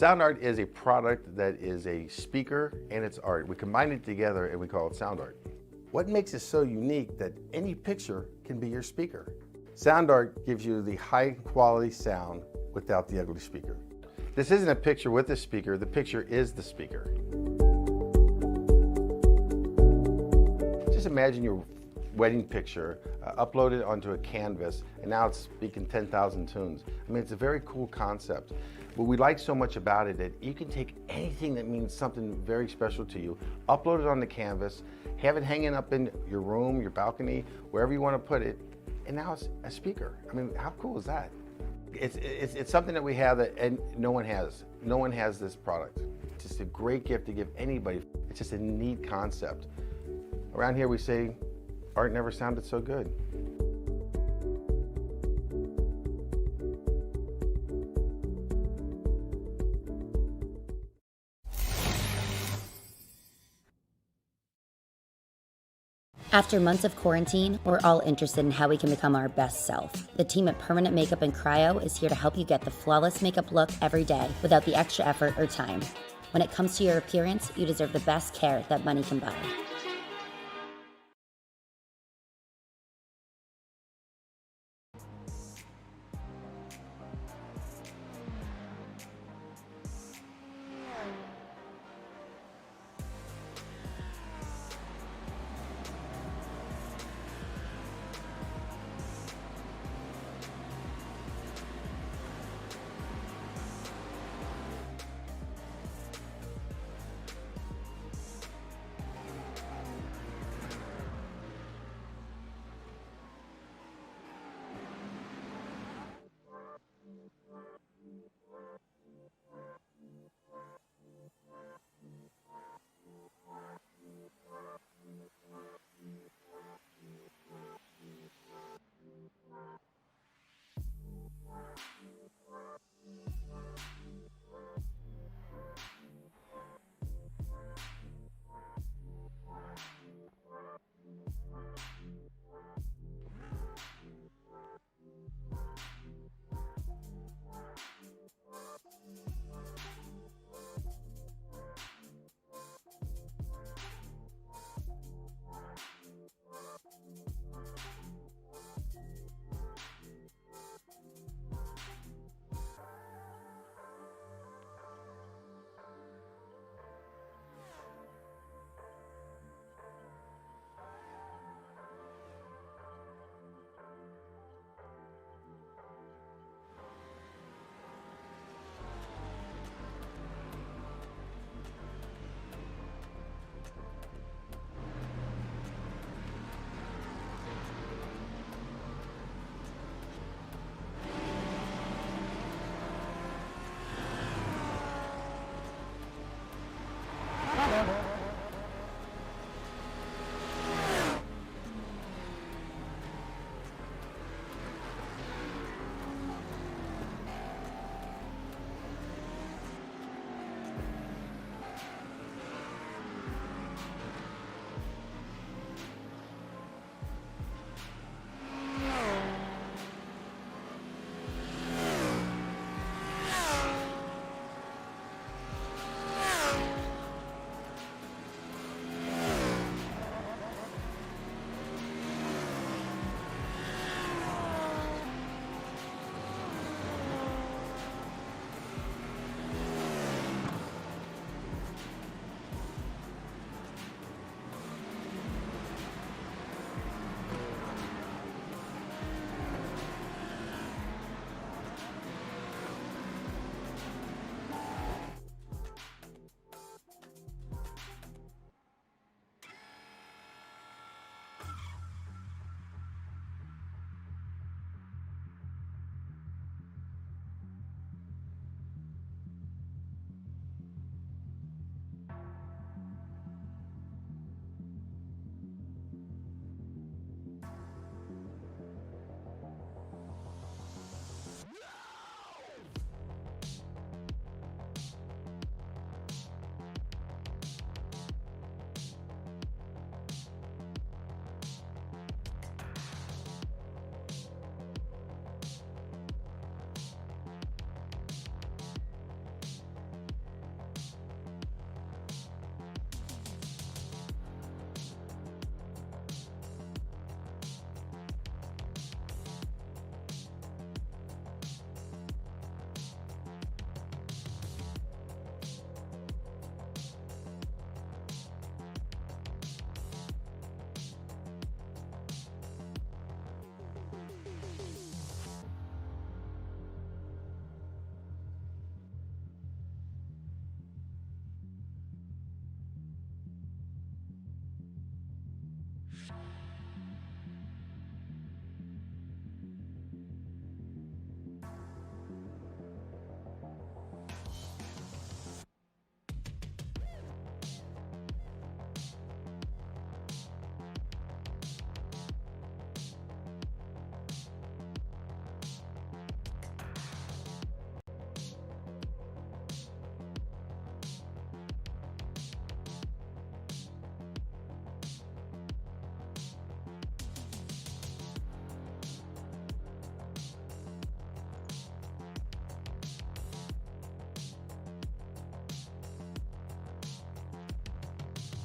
Sound art is a product that is a speaker and it's art. We combine it together and we call it sound art. What makes it so unique that any picture can be your speaker? Sound art gives you the high quality sound without the ugly speaker. This isn't a picture with a speaker, the picture is the speaker. Just imagine your wedding picture uploaded onto a canvas and now it's speaking 10,000 tunes. I mean, it's a very cool concept. What we like so much about it is that you can take anything that means something very special to you, upload it on the canvas, have it hanging up in your room, your balcony, wherever you want to put it, and now it's a speaker. I mean, how cool is that? It's something that we have that and no one has. No one has this product. It's just a great gift to give anybody. It's just a neat concept. Around here we say, art never sounded so good. After months of quarantine, we're all interested in how we can become our best self. The team at Permanent Makeup and Cryo is here to help you get the flawless makeup look every day without the extra effort or time. When it comes to your appearance, you deserve the best care that money can buy.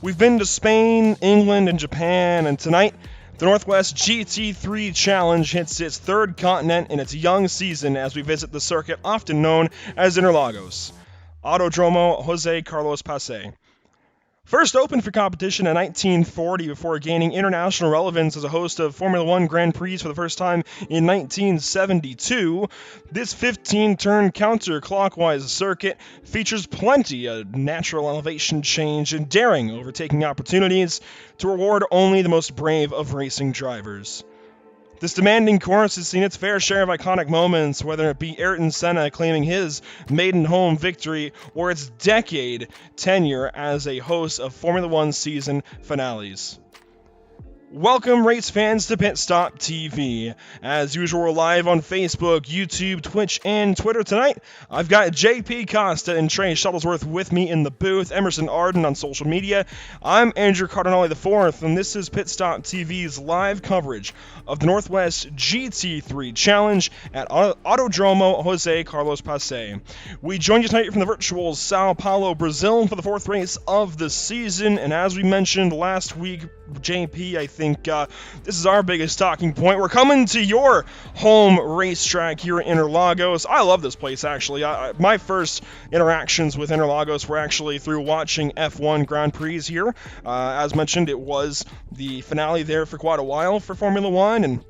We've been to Spain, England, and Japan, and tonight, the Northwest GT3 Challenge hits its third continent in its young season as we visit the circuit often known as Interlagos. Autodromo Jose Carlos Pace. First opened for competition in 1940 before gaining international relevance as a host of Formula One Grand Prix for the first time in 1972, this 15-turn counterclockwise circuit features plenty of natural elevation change and daring overtaking opportunities to reward only the most brave of racing drivers. This demanding course has seen its fair share of iconic moments, whether it be Ayrton Senna claiming his maiden home victory or its decade tenure as a host of Formula One season finales. Welcome, race fans, to Pit Stop TV. As usual, we're live on Facebook, YouTube, Twitch, and Twitter tonight. I've got JP Costa and Trey Shuttlesworth with me in the booth, Emerson Arden on social media. I'm Andrew Cardinale IV, and this is Pit Stop TV's live coverage of the Northwest GT3 Challenge at Autodromo Jose Carlos Pace. We join you tonight from the virtual Sao Paulo, Brazil for the fourth race of the season, and as we mentioned last week, JP, I think this is our biggest talking point. We're coming to your home racetrack here in Interlagos. I love this place, actually. My first interactions with Interlagos were actually through watching F1 Grand Prix here. As mentioned, it was the finale there for quite a while for Formula One, and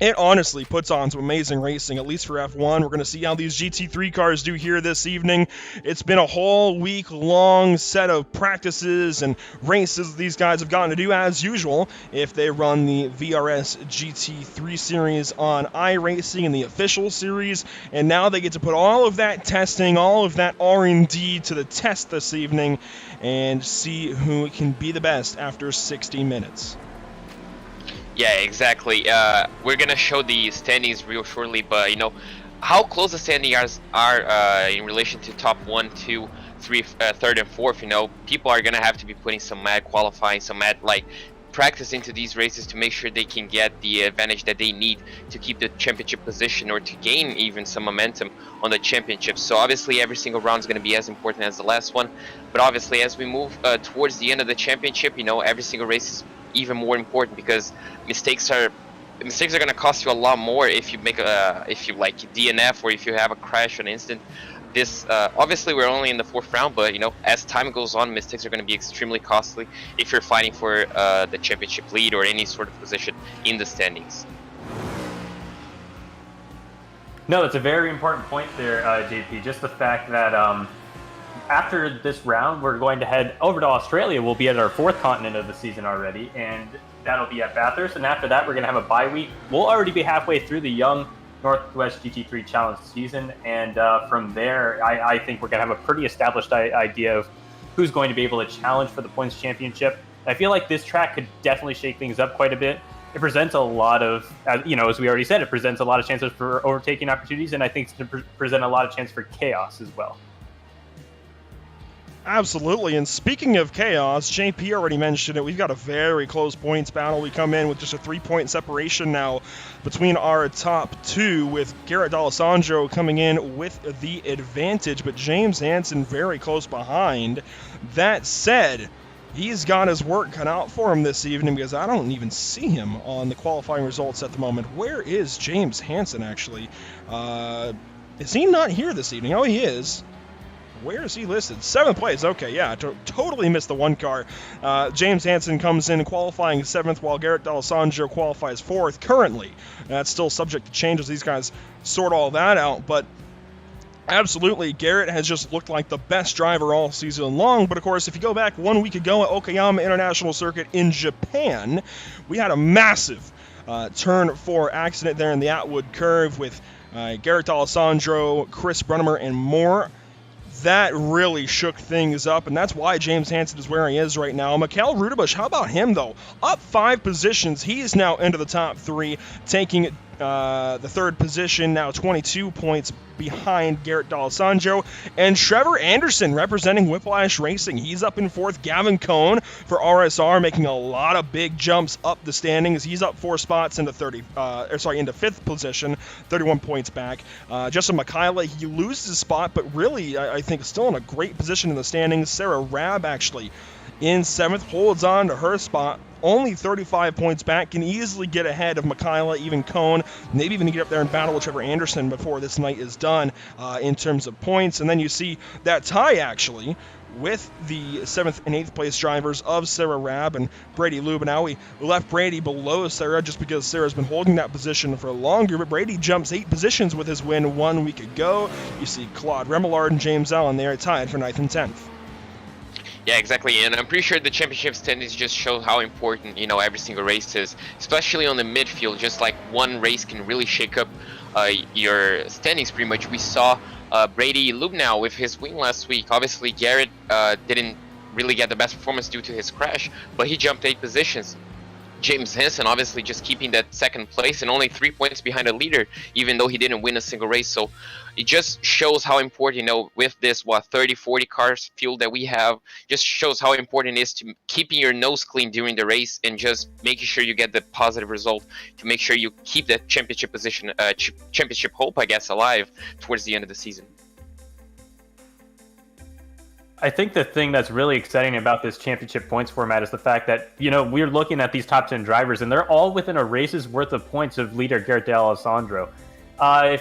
it honestly puts on some amazing racing, at least for F1. We're going to see how these GT3 cars do here this evening. It's been a whole week-long set of practices and races these guys have gotten to do, as usual, if they run the VRS GT3 series on iRacing in the official series. And now they get to put all of that testing, all of that R&D to the test this evening and see who can be the best after 60 minutes. Yeah, exactly. We're gonna show the standings real shortly, but how close the standings are in relation to top 1, 2, 3, 3rd, and 4th. People are gonna have to be putting some mad qualifying, some mad practice into these races to make sure they can get the advantage that they need to keep the championship position or to gain even some momentum on the championship. So obviously every single round is going to be as important as the last one, but obviously as we move towards the end of the championship, every single race is even more important because mistakes are going to cost you a lot more if you make if you DNF or if you have a crash on instant. This obviously we're only in the 4th round, but as time goes on, mistakes are going to be extremely costly if you're fighting for the championship lead or any sort of position in the standings. No, that's a very important point there, JP. Just the fact that after this round, we're going to head over to Australia. We'll be at our 4th continent of the season already, and that'll be at Bathurst. And after that, we're going to have a bye week. We'll already be halfway through the young Northwest GT3 Challenge season, and from there, I think we're going to have a pretty established idea of who's going to be able to challenge for the points championship. I feel like this track could definitely shake things up quite a bit. It presents a lot of, as we already said, it presents a lot of chances for overtaking opportunities, and I think it's going to present a lot of chance for chaos as well. Absolutely, and speaking of chaos, JP already mentioned it, we've got a very close points battle. We come in with just a 3-point separation now between our top 2, with Garrett Alessandra coming in with the advantage, but James Hansen very close behind. That said, he's got his work cut out for him this evening because I don't even see him on the qualifying results at the moment. Where is James Hansen, actually? Is he not here this evening? Oh, he is. Where is he listed? 7th place. Okay, yeah, totally missed the 1 car. James Hansen comes in qualifying 7th, while Garrett D'Alessandro qualifies 4th currently. That's still subject to change as these guys sort all that out. But Absolutely. Garrett has just looked like the best driver all season long, but of course, if you go back 1 week ago at Okayama International Circuit in Japan, we had a massive turn 4 accident there in the Atwood curve with Garrett Alessandro, Chris Brunnemer, and more. That really shook things up, and that's why James Hansen is where he is right now. Mikael Rudebusch, how about him, though? Up 5 positions. He is now into the top 3, taking the 3rd position, now 22 points behind Garrett D'Alessandro. And Trevor Anderson representing Whiplash Racing. He's up in 4th. Gavin Cohn for RSR making a lot of big jumps up the standings. He's up 4 spots into into 5th position, 31 points back. Justin Michaela, he loses his spot, but really, I think still in a great position in the standings. Sarah Rabb actually in 7th, holds on to her spot, only 35 points back, can easily get ahead of Michaela, even Cohn, maybe even get up there and battle with Trevor Anderson before this night is done in terms of points. And then you see that tie, actually, with the 7th and 8th place drivers of Sarah Rabb and Brady Lubinell. We left Brady below Sarah just because Sarah's been holding that position for longer, but Brady jumps 8 positions with his win 1 week ago. You see Claude Remillard and James Allen there tied for 9th and 10th. Yeah, exactly, and I'm pretty sure the championship standings just show how important, every single race is, especially on the midfield. Just like one race can really shake up your standings pretty much. We saw Brady Lubinell with his win last week. Obviously, Garrett didn't really get the best performance due to his crash, but he jumped 8 positions. James Henson obviously just keeping that 2nd place and only 3 points behind the leader, even though he didn't win a single race. So it just shows how important, with this 30-40 cars field that we have, just shows how important it is to keeping your nose clean during the race and just making sure you get the positive result to make sure you keep that championship position, championship hope, I guess, alive towards the end of the season. I think the thing that's really exciting about this championship points format is the fact that, we're looking at these top 10 drivers and they're all within a race's worth of points of leader Garrett D'Alessandro.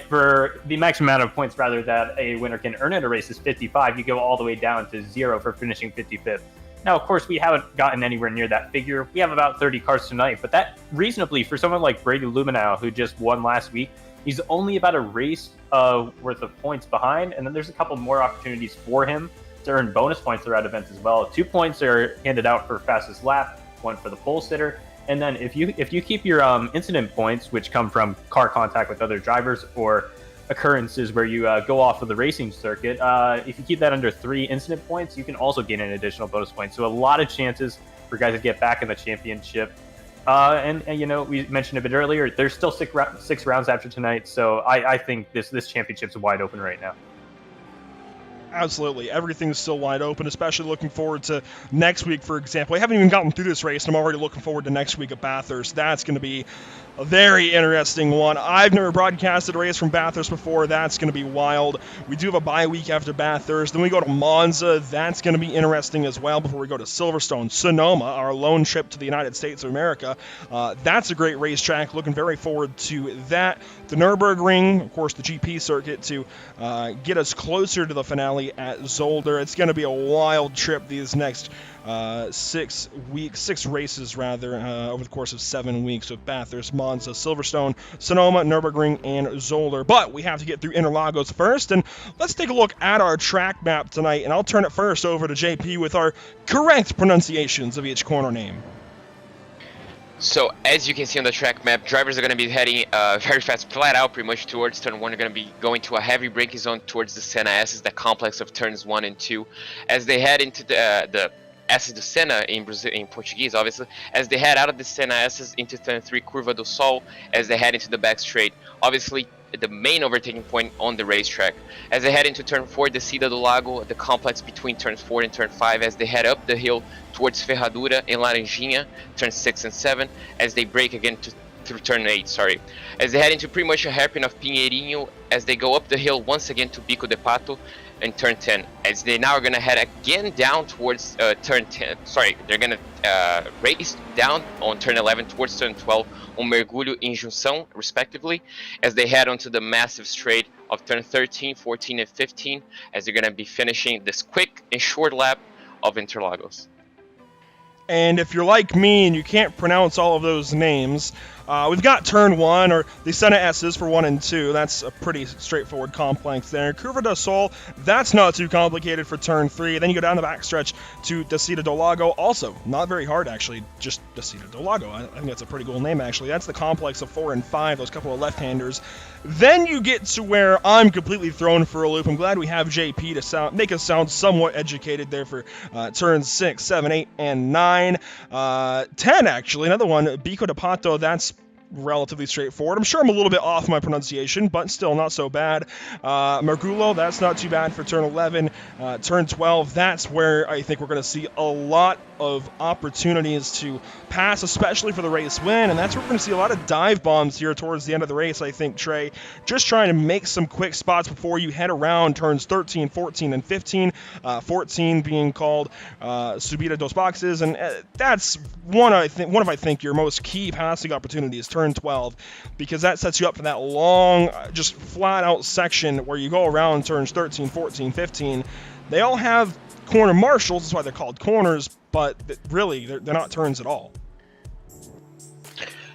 For the maximum amount of points, rather, that a winner can earn in a race is 55, you go all the way down to 0 for finishing 55th. Now, of course, we haven't gotten anywhere near that figure. We have about 30 cars tonight, but that reasonably, for someone like Brady Lubinell, who just won last week, he's only about a race worth of points behind, and then there's a couple more opportunities for him to earn bonus points throughout events as well. 2 points are handed out for fastest lap, 1 for the pole sitter, and then if you keep your incident points, which come from car contact with other drivers or occurrences where you go off of the racing circuit, if you keep that under 3 incident points, you can also gain an additional bonus point. So a lot of chances for guys to get back in the championship. And we mentioned a bit earlier, there's still 6 rounds after tonight, so I think this championship's wide open right now. Absolutely. Everything's still wide open, especially looking forward to next week, for example. I haven't even gotten through this race, and I'm already looking forward to next week at Bathurst. That's going to be a very interesting one. I've never broadcasted a race from Bathurst before. That's going to be wild. We do have a bye week after Bathurst. Then we go to Monza. That's going to be interesting as well before we go to Silverstone. Sonoma, our lone trip to the United States of America. That's a great racetrack. Looking very forward to that. The Nürburgring, of course, the GP circuit to get us closer to the finale at Zolder. It's going to be a wild trip these next 6 races over the course of 7 weeks with Bathurst, Monza, Silverstone, Sonoma, Nürburgring, and Zolder. But we have to get through Interlagos first, and let's take a look at our track map tonight, and I'll turn it first over to JP with our correct pronunciations of each corner name. So as you can see on the track map, drivers are going to be heading very fast, flat out pretty much towards turn 1. They're going to be going to a heavy braking zone towards the Senna S's, the complex of turns 1 and 2. As they head into the S's do Senna in Brazil, in Portuguese, obviously, as they head out of the Senna S's into turn 3, Curva do Sol, as they head into the back straight. Obviously, the main overtaking point on the racetrack. As they head into turn 4, Descida do Lago, the complex between turn 4 and turn 5, as they head up the hill towards Ferradura and Laranjinha, turn 6 and 7, as they brake again through turn 8, as they head into pretty much a hairpin of Pinheirinho, as they go up the hill once again to Bico de Pato in turn 10, as they now are going to head again down towards turn 10, they're going to race down on turn 11 towards turn 12 on Mergulho e Junção, respectively, as they head onto the massive straight of turn 13, 14, and 15, as they're going to be finishing this quick and short lap of Interlagos. And if you're like me and you can't pronounce all of those names, We've got turn 1, or the Senna S's for 1 and 2. That's a pretty straightforward complex there. Curva do Sol, that's not too complicated for turn 3. Then you go down the backstretch to Descida do Lago. Also, not very hard, actually, just Descida do Lago. I think that's a pretty cool name, actually. That's the complex of 4 and 5, those couple of left-handers. Then you get to where I'm completely thrown for a loop. I'm glad we have JP to make us sound somewhat educated there for turns 6, 7, 8, and 9. 10, actually, another one, Bico de Pato, that's relatively straightforward. I'm sure I'm a little bit off my pronunciation, but still not so bad. Mergulo, that's not too bad for turn 11. Turn 12, that's where I think we're going to see a lot of opportunities to pass, especially for the race win, and that's where we're going to see a lot of dive bombs here towards the end of the race, I think, Trey. Just trying to make some quick spots before you head around turns 13, 14, and 15. 14 being called Subida dos Boxes, and that's one of I think your most key passing opportunities, turn 12, because that sets you up for that long, just flat out section where you go around turns 13, 14, 15. They all have corner marshals, that's why they're called corners, but really, they're not turns at all.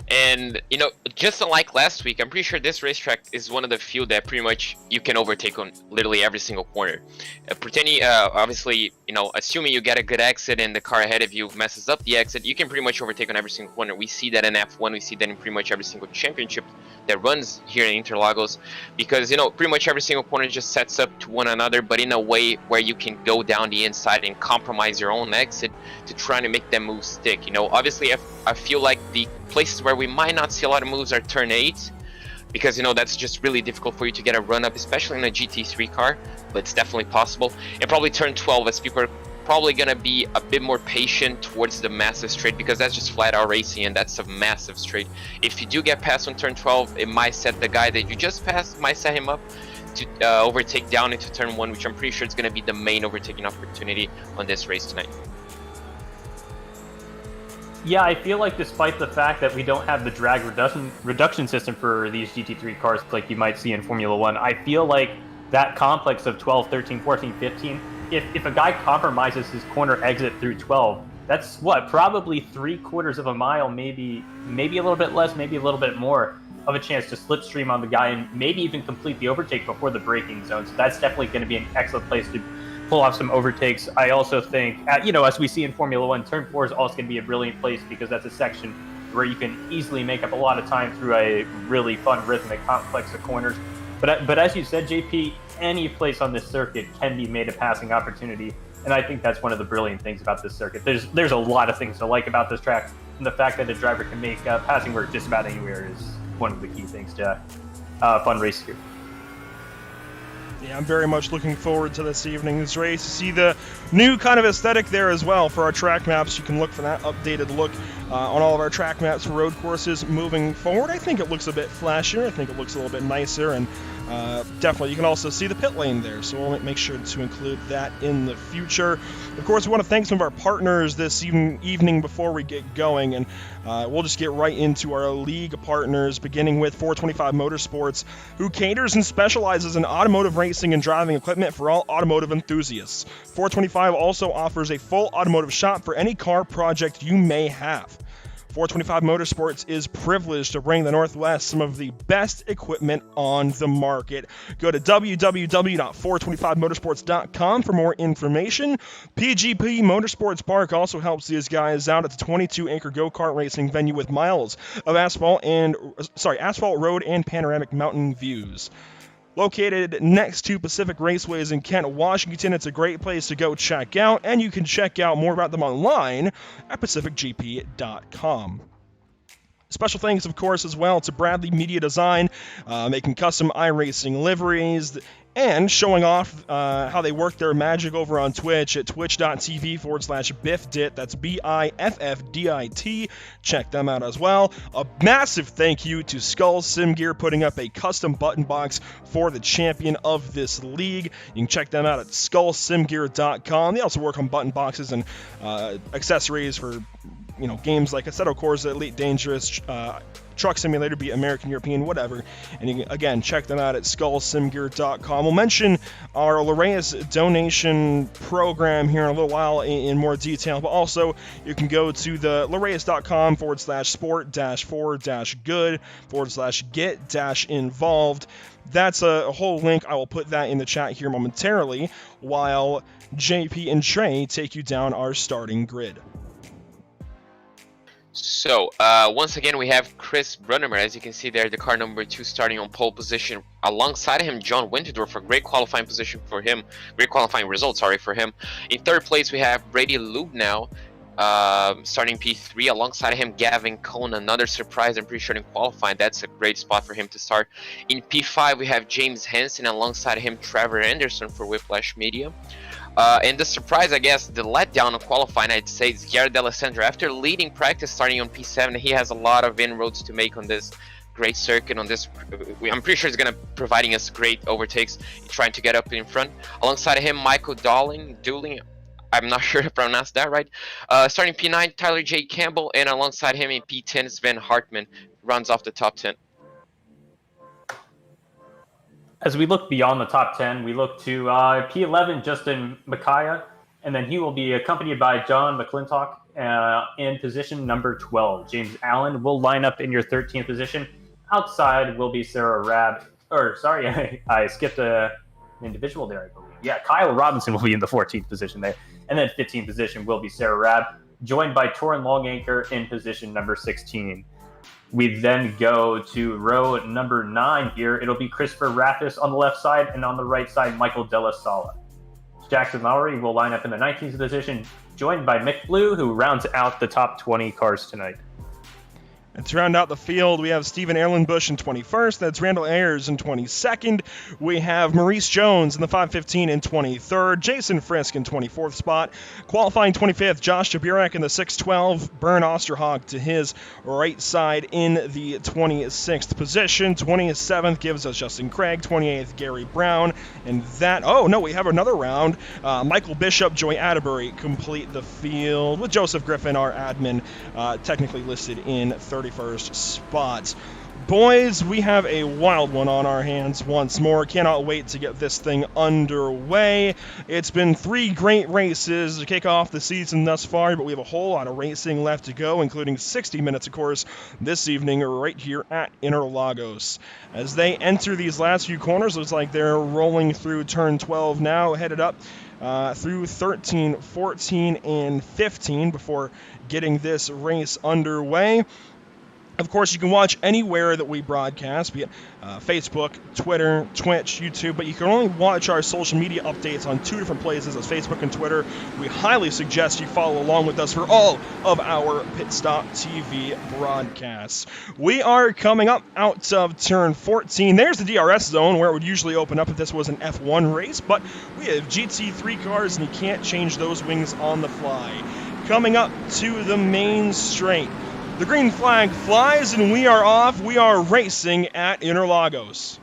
And, you know, just like last week, I'm pretty sure this racetrack is one of the few that pretty much you can overtake on literally every single corner. Obviously, you know, assuming you get a good exit and the car ahead of you messes up the exit, you can pretty much overtake on every single corner. We see that in F1, we see that in pretty much every single championship that runs here in Interlagos, because, you know, pretty much every single corner just sets up to one another, but in a way where you can go down the inside and compromise your own exit to try to make them moves stick. You know, obviously I feel like the places where we might not see a lot of moves are turn 8, because, you know, that's just really difficult for you to get a run up, especially in a GT3 car, but it's definitely possible. And probably turn 12, as people are probably going to be a bit more patient towards the massive straight, because that's just flat out racing and that's a massive straight. If you do get past on turn 12, it might set the guy that you just passed, might set him up to overtake down into turn 1, which I'm pretty sure is going to be the main overtaking opportunity on this race tonight. Yeah, I feel like despite the fact that we don't have the drag reduction system for these GT3 cars like you might see in Formula 1, I feel like that complex of 12, 13, 14, 15, if a guy compromises his corner exit through 12, that's what, probably 3/4 of a mile, maybe a little bit less, maybe a little bit more of a chance to slipstream on the guy and maybe even complete the overtake before the braking zone. So that's definitely going to be an excellent place to pull off some overtakes. I also think, you know, as we see in Formula 1, turn 4 is also going to be a brilliant place, because that's a section where you can easily make up a lot of time through a really fun rhythmic complex of corners. But as you said, JP, any place on this circuit can be made a passing opportunity, and I think that's one of the brilliant things about this circuit. There's a lot of things to like about this track, and the fact that a driver can make passing work just about anywhere is one of the key things to fun race here. Yeah, I'm very much looking forward to this evening's race. You see the new kind of aesthetic there as well for our track maps. You can look for that updated look on all of our track maps for road courses moving forward. I think it looks a bit flashier. I think it looks a little bit nicer, and definitely you can also see the pit lane there, so we'll make sure to include that in the future. Of course, we want to thank some of our partners this evening before we get going, and we'll just get right into our league partners, beginning with 425 Motorsports, who caters and specializes in automotive racing and driving equipment for all automotive enthusiasts. 425 also offers a full automotive shop for any car project you may have. 425 Motorsports is privileged to bring the Northwest some of the best equipment on the market. Go to www.425motorsports.com for more information. PGP Motorsports Park also helps these guys out at the 22-acre go-kart racing venue with miles of asphalt road and panoramic mountain views. Located next to Pacific Raceways in Kent, Washington, it's a great place to go check out, and you can check out more about them online at pacificgp.com. Special thanks, of course, as well to Bradley Media Design, making custom iRacing liveries and showing off how they work their magic over on Twitch at twitch.tv/biffdit. That's BIFFDIT. Check them out as well. A massive thank you to Skull Sim Gear, putting up a custom button box for the champion of this league. You can check them out at skullsimgear.com. They also work on button boxes and accessories for games like Assetto Corsa, Elite Dangerous, Truck Simulator, be it American, European, whatever. And you can, again, check them out at skullsimgear.com. We'll mention our Laraeus donation program here in a little while in more detail, but also you can go to the Laraeus.com/sport-for-good/get-involved. That's a whole link. I will put that in the chat here momentarily while JP and Trey take you down our starting grid. So, once again, we have Chris Brunnemer, as you can see there, the car number 2 starting on pole position. Alongside him, John Winterdorf, a great qualifying position for him. Great qualifying result, sorry, for him. In 3rd place, we have Brady Lubinell, starting P3. Alongside him, Gavin Cohn, another surprise, I'm pretty sure, in qualifying. That's a great spot for him to start. In P5, we have James Hansen, alongside him, Trevor Anderson for Whiplash Media. And the surprise, I guess, the letdown of qualifying, I'd say, is Garrett Alessandra. After leading practice starting on P7, he has a lot of inroads to make on this great circuit. On this, I'm pretty sure he's going to providing us great overtakes, trying to get up in front. Alongside him, Michael Dooling, I'm not sure if I pronounced that right. Starting P9, Tyler J. Campbell, and alongside him in P10, Sven Hartman runs off the top 10. As we look beyond the top 10, we look to P11, Justin Makaya, and then he will be accompanied by John McClintock in position number 12. James Allen will line up in your 13th position. Outside will be Sarah I skipped an individual there, I believe. Yeah, Kyle Robinson will be in the 14th position there. And then 15th position will be Sarah Rabb, joined by Torin Longanker in position number 16. We then go to row number 9 here. It'll be Christopher Rathis on the left side, and on the right side, Michael Della Sala. Jackson Lowry will line up in the 19th position, joined by Mick Blue, who rounds out the top 20 cars tonight. And to round out the field, we have Stephen Erlenbush in 21st. That's Randall Ayers in 22nd. We have Maurice Jones in the 515 in 23rd. Jason Frisk in 24th spot. Qualifying 25th, Josh Jaburek in the 612. Bern Osterhag to his right side in the 26th position. 27th gives us Justin Craig. 28th, Gary Brown. And that, we have another round. Michael Bishop, Joey Atterbury complete the field with Joseph Griffin, our admin, technically listed in 31st spot. Boys, we have a wild one on our hands once more. Cannot wait to get this thing underway. It's been 3 great races to kick off the season thus far, but we have a whole lot of racing left to go, including 60 minutes, of course, this evening right here at Interlagos. As they enter these last few corners, looks like they're rolling through turn 12 now, headed up through 13, 14, and 15 before getting this race underway. Of course, you can watch anywhere that we broadcast, be it Facebook, Twitter, Twitch, YouTube, but you can only watch our social media updates on 2 different places, as Facebook and Twitter. We highly suggest you follow along with us for all of our Pit Stop TV broadcasts. We are coming up out of turn 14. There's the DRS zone, where it would usually open up if this was an F1 race, but we have GT3 cars, and you can't change those wings on the fly. Coming up to the main straight. The green flag flies, and we are off. We are racing at Interlagos.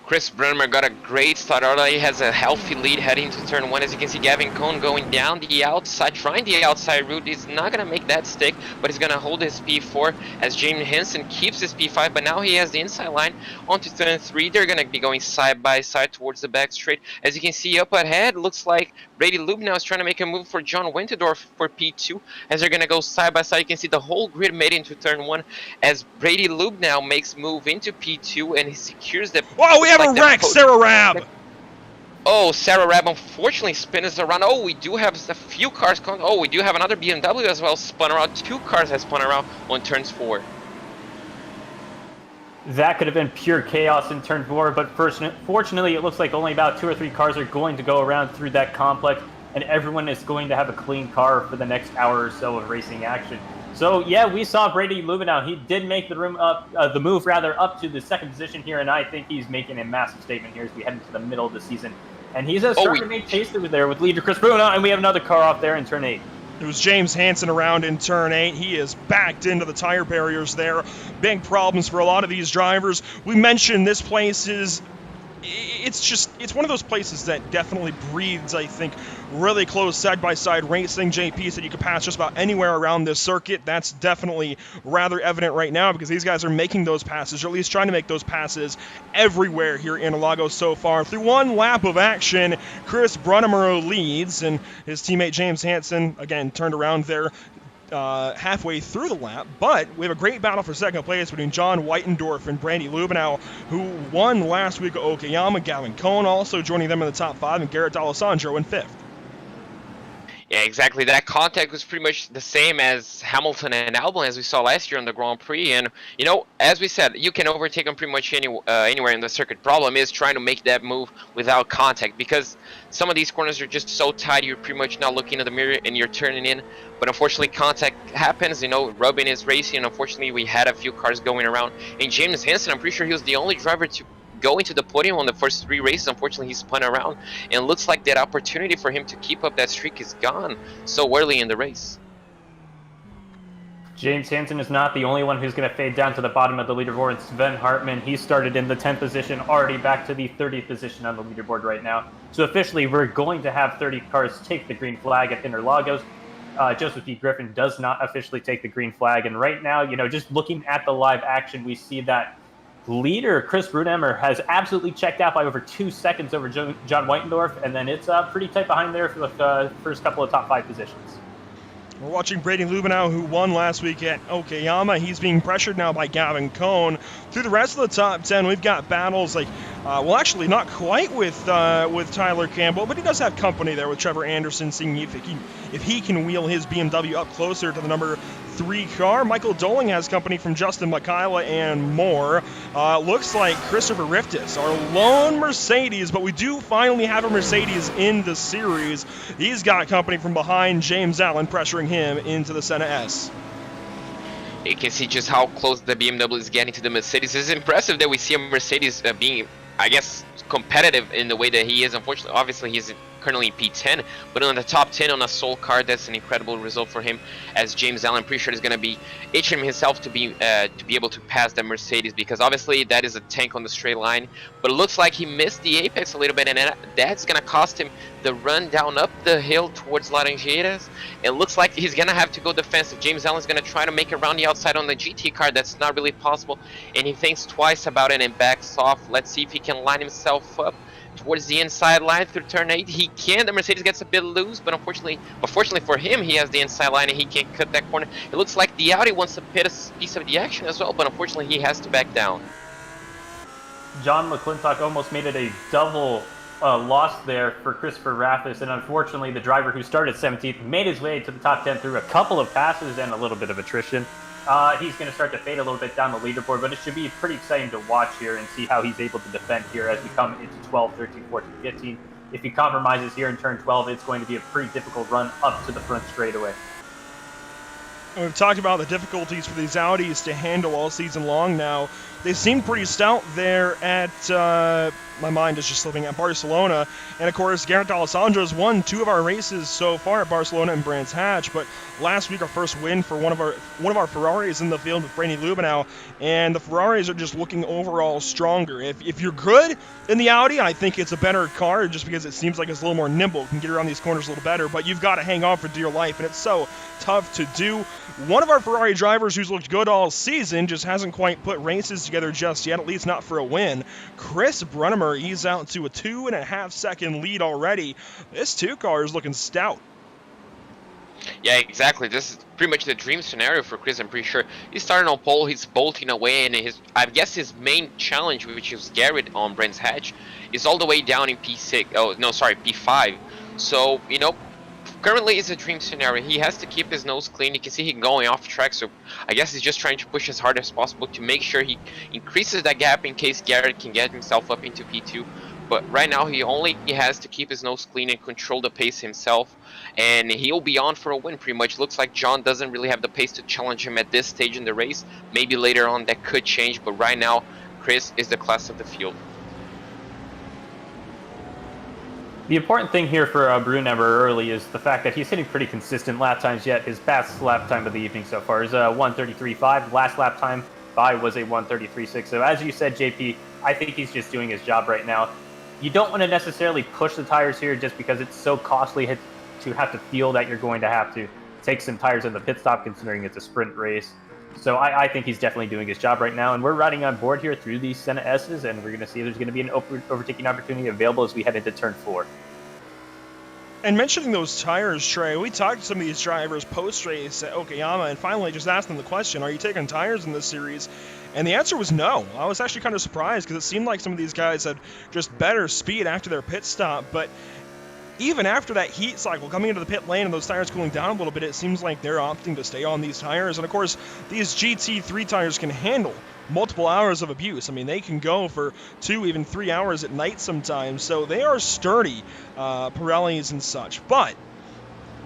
Chris Brunnemer got a great start already, has a healthy lead heading to turn 1. As you can see, Gavin Cohn going down the outside, trying the outside route. He's not going to make that stick, but he's going to hold his P4 as James Henson keeps his P5, but now he has the inside line onto turn 3. They're going to be going side by side towards the back straight. As you can see up ahead, looks like Brady Lubinell is trying to make a move for John Winterdorf for P2. As they're going to go side by side, you can see the whole grid made into turn 1 as Brady Lubinell makes move into P2 and he secures the... Whoa, we have a wreck, Sarah Rabb! Oh, Sarah Rabb unfortunately spins around. Oh, we do have a few cars. Oh, we do have another BMW as well spun around. 2 cars have spun around on turns 4. That could have been pure chaos in turn 4, but fortunately it looks like only about 2 or 3 cars are going to go around through that complex, and everyone is going to have a clean car for the next hour or so of racing action. So yeah, we saw Brady Lubinell. He did make the move up to the 2nd position here, and I think he's making a massive statement here as we head into the middle of the season. And he's starting to make pace over there with leader Chris Bruno, and we have another car off there in turn 8. It was James Hansen around in turn 8. He is backed into the tire barriers there. Big problems for a lot of these drivers. We mentioned this place is it's one of those places that definitely breeds, I think, really close side-by-side racing. JP said you could pass just about anywhere around this circuit. That's definitely rather evident right now because these guys are making those passes, or at least trying to make those passes everywhere here in Interlagos so far. Through one lap of action, Chris Brunnemer leads, and his teammate James Hansen, again, turned around there halfway through the lap, but we have a great battle for second place between John Whitendorf and Brady Lubinell, who won last week at Okayama. Gavin Cohn also joining them in the top 5, and Garrett Alessandra in 5th. Yeah, exactly. That contact was pretty much the same as Hamilton and Albon as we saw last year on the Grand Prix. And, you know, as we said, you can overtake them pretty much anywhere in the circuit. Problem is trying to make that move without contact, because some of these corners are just so tight, you're pretty much not looking at the mirror and you're turning in. But unfortunately, contact happens. You know, Robin is racing, and unfortunately, we had a few cars going around. And James Hansen, I'm pretty sure he was the only driver to go into the podium on the first 3 races. Unfortunately, he spun around, and it looks like that opportunity for him to keep up that streak is gone so early in the race. James Hansen is not the only one who's going to fade down to the bottom of the leaderboard. Sven Hartmann, he started in the 10th position, already back to the 30th position on the leaderboard right now. So officially, we're going to have 30 cars take the green flag at Interlagos. Joseph D. Griffin does not officially take the green flag, and right now, you know, just looking at the live action, we see that leader Chris Brunnemer has absolutely checked out by over 2 seconds over John Whitendorf, and then it's pretty tight behind there for the first couple of top 5 positions. We're watching Brady Lubinell, who won last week at Okayama. He's being pressured now by Gavin Cohn. Through the rest of the top 10, we've got battles like, well, actually not quite with Tyler Campbell, but he does have company there with Trevor Anderson, seeing if he can wheel his BMW up closer to the number 3 car. Michael Doling has company from Justin Makayla and more. Looks like Christopher Riftis, our lone Mercedes, but we do finally have a Mercedes in the series. He's got company from behind James Allen, pressuring him into the Senna S. You can see just how close the BMW is getting to the Mercedes. It's impressive that we see a Mercedes being, I guess, competitive in the way that he is. Unfortunately, obviously, he's currently in P10, but on the top 10 on a sole car, that's an incredible result for him, as James Allen pretty sure is going to be itching himself to be able to pass the Mercedes, because obviously that is a tank on the straight line, but it looks like he missed the apex a little bit, and that's going to cost him the run down up the hill towards Laranjeiras. It looks like he's going to have to go defensive. James Allen's going to try to make it around the outside on the GT car. That's not really possible, and he thinks twice about it and backs off. Let's see if he can line himself up towards the inside line through turn 8. He can. The Mercedes gets a bit loose, but fortunately for him, he has the inside line and he can't cut that corner. It looks like the Audi wants a piece of the action as well, but unfortunately he has to back down. John McClintock almost made it a double loss there for Christopher Raffis, and unfortunately the driver who started 17th made his way to the top 10 through a couple of passes and a little bit of attrition. He's going to start to fade a little bit down the leaderboard, but it should be pretty exciting to watch here and see how he's able to defend here as we come into 12, 13, 14, 15. If he compromises here in turn 12, it's going to be a pretty difficult run up to the front straightaway. We've talked about the difficulties for these Audis to handle all season long now. They seem pretty stout there at, my mind is just slipping, at Barcelona. And of course, Garrett Alessandra's won 2 of our races so far at Barcelona and Brands Hatch. But last week, our first win for one of our Ferraris in the field with Brady Lubinell. And the Ferraris are just looking overall stronger. If you're good in the Audi, I think it's a better car just because it seems like it's a little more nimble, can get around these corners a little better. But you've got to hang on for dear life, and it's so tough to do. One of our Ferrari drivers who's looked good all season just hasn't quite put races together just yet, at least not for a win. Chris Brunnemer, he's out to a 2.5 second lead already. This 2 car is looking stout. Yeah, exactly. This is pretty much the dream scenario for Chris, I'm pretty sure. He's starting on pole, he's bolting away, and I guess his main challenge, which is Garrett on Brands Hatch, is all the way down in P6. Oh, no, sorry, P5. So, you know, currently it's a dream scenario. He has to keep his nose clean. You can see him going off track, so I guess he's just trying to push as hard as possible to make sure he increases that gap in case Garrett can get himself up into P2. But right now he has to keep his nose clean and control the pace himself, and he'll be on for a win pretty much. Looks like John doesn't really have the pace to challenge him at this stage in the race. Maybe later on that could change, but right now Chris is the class of the field. The important thing here for Brunnemer early is the fact that he's hitting pretty consistent lap times, yet his best lap time of the evening so far is a 1:33.5. Last lap time by was a 1:33.6. So as you said, JP, I think he's just doing his job right now. you don't want to necessarily push the tires here just because it's so costly to have to feel that you're going to have to take some tires in the pit stop, considering it's a sprint race. So I think he's definitely doing his job right now, and we're riding on board here through these Senna S's, and we're going to see if there's going to be an overtaking opportunity available as we head into turn 4. And mentioning those tires, Trey, we talked to some of these drivers post-race at Okayama and finally just asked them the question, are you taking tires in this series? And the answer was no. I was actually kind of surprised because it seemed like some of these guys had just better speed after their pit stop, but even after that heat cycle, coming into the pit lane and those tires cooling down a little bit, it seems like they're opting to stay on these tires. And of course, these GT3 tires can handle multiple hours of abuse. I mean, they can go for 2, even 3 hours at night sometimes, so they are sturdy, Pirellis and such. But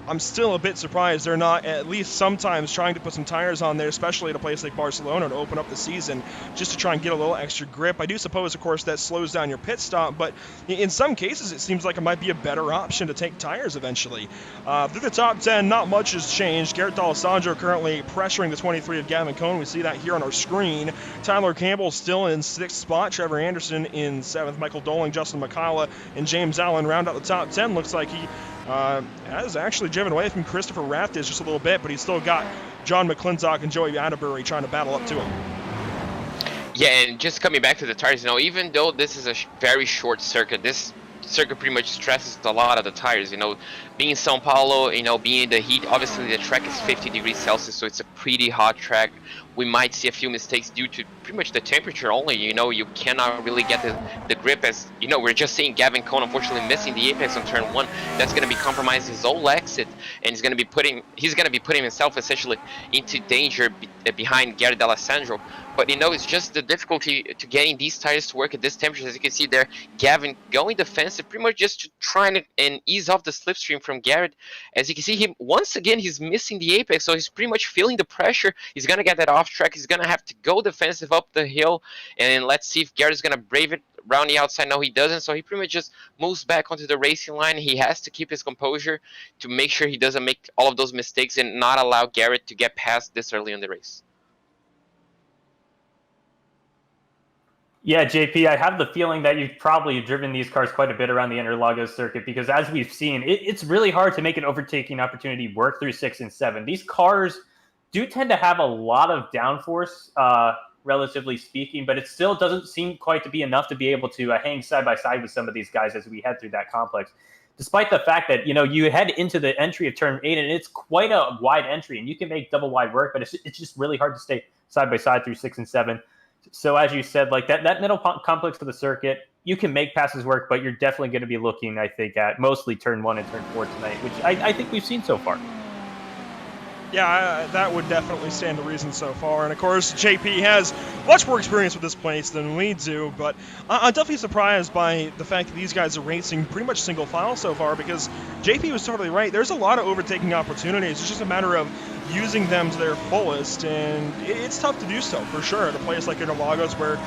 I'm still a bit surprised they're not at least sometimes trying to put some tires on there, especially at a place like Barcelona to open up the season, just to try and get a little extra grip. I do suppose, of course, that slows down your pit stop, but in some cases it seems like it might be a better option to take tires eventually. Through the top 10, not much has changed. Garrett Alessandra currently pressuring the 23 of Gavin Cohn. We see that here on our screen. Tyler Campbell still in 6th spot. Trevor Anderson in 7th. Michael Doling, Justin McCullough, and James Allen round out the top 10. Looks like he has actually driven away from Christopher Raftis just a little bit, but he's still got John McClintock and Joey Atterbury trying to battle up to him. Yeah, and just coming back to the tires, even though this is a very short circuit, this circuit pretty much stresses a lot of the tires. Being in Sao Paulo, being in the heat, obviously the track is 50 degrees Celsius, so it's a pretty hot track. We might see a few mistakes due to pretty much the temperature only. You cannot really get the grip, as we're just seeing Gavin Cohn unfortunately missing the apex on turn 1. That's going to be compromising his whole exit, and he's going to be putting himself essentially into danger behind Garrett Alessandro. But it's just the difficulty to getting these tires to work at this temperature. As you can see there, Gavin going defensive, pretty much just to try and ease off the slipstream from Garrett. As you can see, him once again, he's missing the apex, so he's pretty much feeling the pressure. He's gonna get that off track. He's gonna have to go defensive up the hill, and let's see if Garrett's gonna brave it around the outside. No, he doesn't. So he pretty much just moves back onto the racing line. He has to keep his composure to make sure he doesn't make all of those mistakes and not allow Garrett to get past this early in the race. Yeah, JP, I have the feeling that you've probably driven these cars quite a bit around the Interlagos circuit, because as we've seen, it's really hard to make an overtaking opportunity work through 6 and 7. These cars do tend to have a lot of downforce, relatively speaking, but it still doesn't seem quite to be enough to be able to hang side by side with some of these guys as we head through that complex. Despite the fact that, you head into the entry of turn 8 and it's quite a wide entry and you can make double wide work, but it's just really hard to stay side by side through 6 and 7. So as you said, like that middle complex of the circuit, you can make passes work, but you're definitely going to be looking, I think, at mostly turn 1 and turn 4 tonight, which I think we've seen so far. Yeah, that would definitely stand to reason so far. And of course, JP has much more experience with this place than we do, but I'm definitely surprised by the fact that these guys are racing pretty much single file so far, because JP was totally right. There's a lot of overtaking opportunities. It's just a matter of using them to their fullest, and it's tough to do so, for sure, at a place like Interlagos where,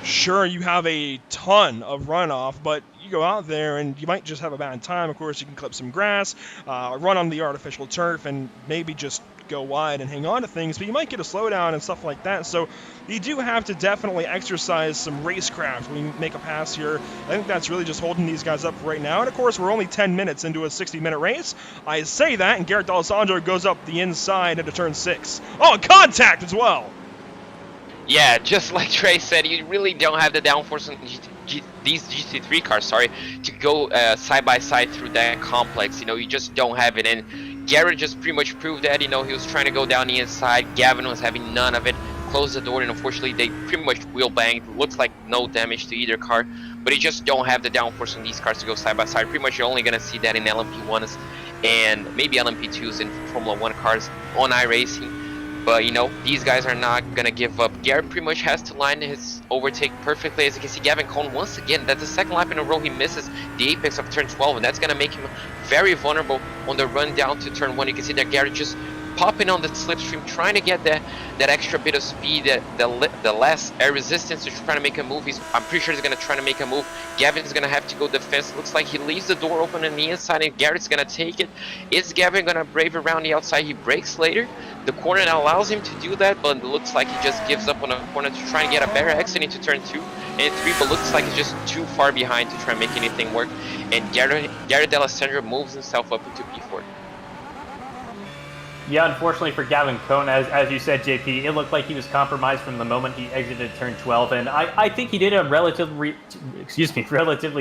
sure, you have a ton of runoff, but you go out there and you might just have a bad time. Of course, you can clip some grass, run on the artificial turf, and maybe just go wide and hang on to things, but you might get a slowdown and stuff like that. So you do have to definitely exercise some racecraft when you make a pass here. I think that's really just holding these guys up right now. And of course, we're only 10 minutes into a 60-minute race. I say that, and Garrett Alessandro goes up the inside into turn 6. Oh, contact as well! Yeah, just like Trey said, you really don't have the downforce on these GT3 cars, to go side by side through that complex. You just don't have it. And Garrett just pretty much proved that. He was trying to go down the inside. Gavin was having none of it. Closed the door, and unfortunately, they pretty much wheel banged. Looks like no damage to either car, but you just don't have the downforce on these cars to go side by side. Pretty much, you're only gonna see that in LMP1s and maybe LMP2s in Formula 1 cars on iRacing. But, these guys are not going to give up. Garrett pretty much has to line his overtake perfectly. As you can see, Gavin Cohn, once again, that's the second lap in a row he misses the apex of turn 12, and that's going to make him very vulnerable on the run down to turn 1. You can see that Garrett just popping on the slipstream, trying to get that extra bit of speed, the less air resistance to try to make a move. I'm pretty sure he's going to try to make a move. Gavin's going to have to go defense. Looks like he leaves the door open on the inside, and Garrett's going to take it. Is Gavin going to brave around the outside? He brakes later. The corner allows him to do that, but it looks like he just gives up on a corner to try and get a better exit into turn 2 and 3, but looks like he's just too far behind to try and make anything work. And Garrett Alessandra moves himself up into P4. Yeah, unfortunately for Gavin Cohn, as you said, JP, it looked like he was compromised from the moment he exited turn 12, and I think he did a relatively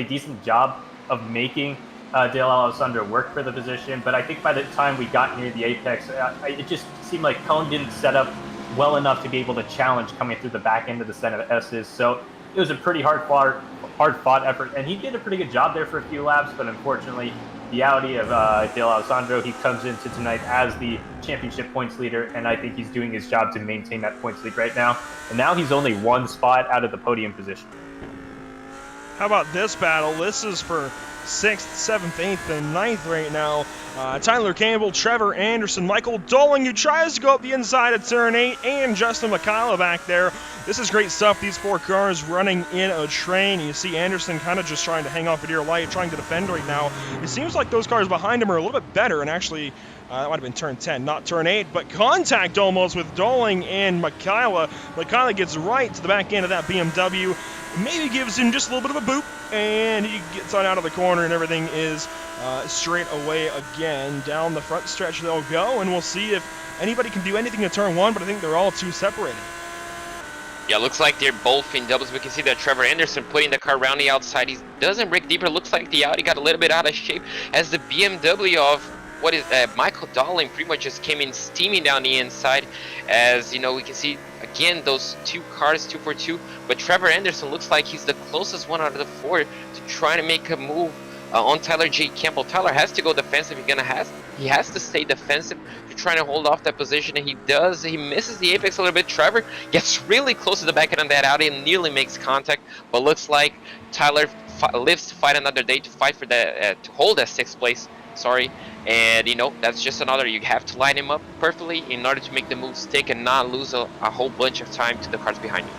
decent job of making Dale Alessandro work for the position, but I think by the time we got near the apex, it just seemed like Cohn didn't set up well enough to be able to challenge coming through the back end of the set of S's, so it was a pretty hard-fought effort, and he did a pretty good job there for a few laps, but unfortunately, the Audi of Dale Alessandro, he comes into tonight as the championship points leader, and I think he's doing his job to maintain that points lead right now. And now he's only one spot out of the podium position. How about this battle? This is for 6th, 7th, 8th, and 9th right now. Tyler Campbell, Trevor Anderson, Michael Doling, who tries to go up the inside of turn 8, and Justin McCullough back there. This is great stuff. These 4 cars running in a train. You see Anderson kind of just trying to hang on for dear life, trying to defend right now. It seems like those cars behind him are a little bit better, and actually, that might have been turn 10, not turn 8, but contact almost with Doling and McCullough. McCullough gets right to the back end of that BMW, maybe gives him just a little bit of a boop, and he gets on out of the corner, and everything is straight away again. Down the front stretch they'll go, and we'll see if anybody can do anything in turn 1, but I think they're all too separated. Yeah, looks like they're both in doubles. We can see that Trevor Anderson putting the car around the outside. He doesn't break deeper. Looks like the Audi got a little bit out of shape as the BMW of Michael Doling pretty much just came in steaming down the inside. As you know, we can see again those 2 cars 2 for 2, but Trevor Anderson looks like he's the closest one out of the 4 to try to make a move on Tyler J. Campbell. Tyler has to go defensive. He has to stay defensive to try to hold off that position, and he does. He misses the apex a little bit. Trevor gets really close to the back end of that Audi and nearly makes contact, but looks like Tyler lives to fight another day to fight for that to hold that 6th place. Sorry, and you know that's just another. You have to line him up perfectly in order to make the move stick and not lose a whole bunch of time to the cars behind you.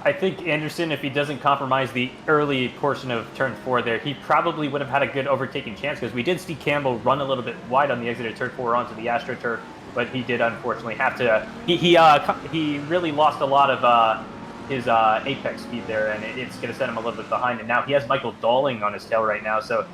I think Anderson, if he doesn't compromise the early portion of turn 4 there, he probably would have had a good overtaking chance, because we did see Campbell run a little bit wide on the exit of turn 4 onto the AstroTurf, but he did unfortunately have to. He really lost a lot of his apex speed there, and it's going to set him a little bit behind. And now he has Michael Doling on his tail right now, so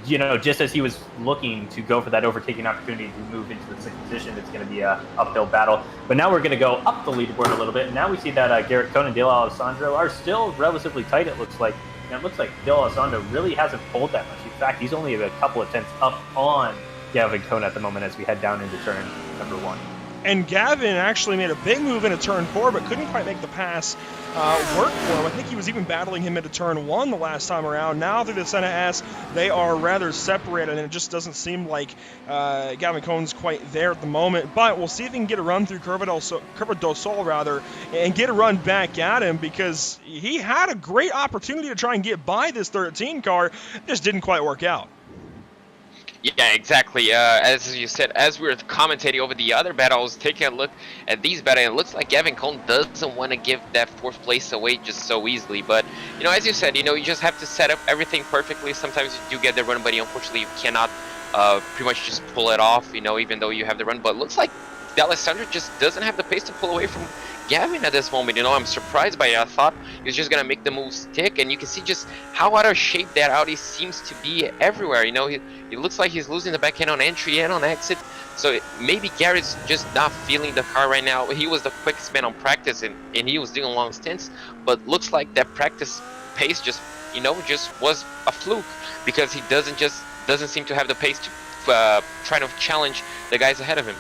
you know, just as he was looking to go for that overtaking opportunity to move into the 6th position, it's going to be a uphill battle. But now we're going to go up the leaderboard a little bit, and now we see that Garrett Cohn and Dale Alessandro are still relatively tight, it looks like. And it looks like Dale Alessandro really hasn't pulled that much. In fact, he's only a couple of tenths up on Gavin Cohn at the moment as we head down into turn number 1. And Gavin actually made a big move into turn 4, but couldn't quite make the pass work for him. I think he was even battling him into turn 1 the last time around. Now through the center S, they are rather separated, and it just doesn't seem like Gavin Cohn's quite there at the moment. But we'll see if he can get a run through Curva del Sol, and get a run back at him, because he had a great opportunity to try and get by this 13 car. Just didn't quite work out. Yeah, exactly. As you said, as we were commentating over the other battle, I was taking a look at these battles, and it looks like Gavin Cohn doesn't want to give that 4th place away just so easily. But, you know, as you said, you know, you just have to set up everything perfectly. Sometimes you do get the run, but unfortunately you cannot pretty much just pull it off, you know, even though you have the run. But it looks like Alessandra just doesn't have the pace to pull away from Gavin at this moment. You know, I'm surprised by it. I thought he was just going to make the move stick, and you can see just how out of shape that Audi seems to be everywhere. You know, it looks like he's losing the back end on entry and on exit, so maybe Garrett's just not feeling the car right now. He was the quickest man on practice, and he was doing long stints, but looks like that practice pace just, you know, just was a fluke, because he doesn't seem to have the pace to try to challenge the guys ahead of him.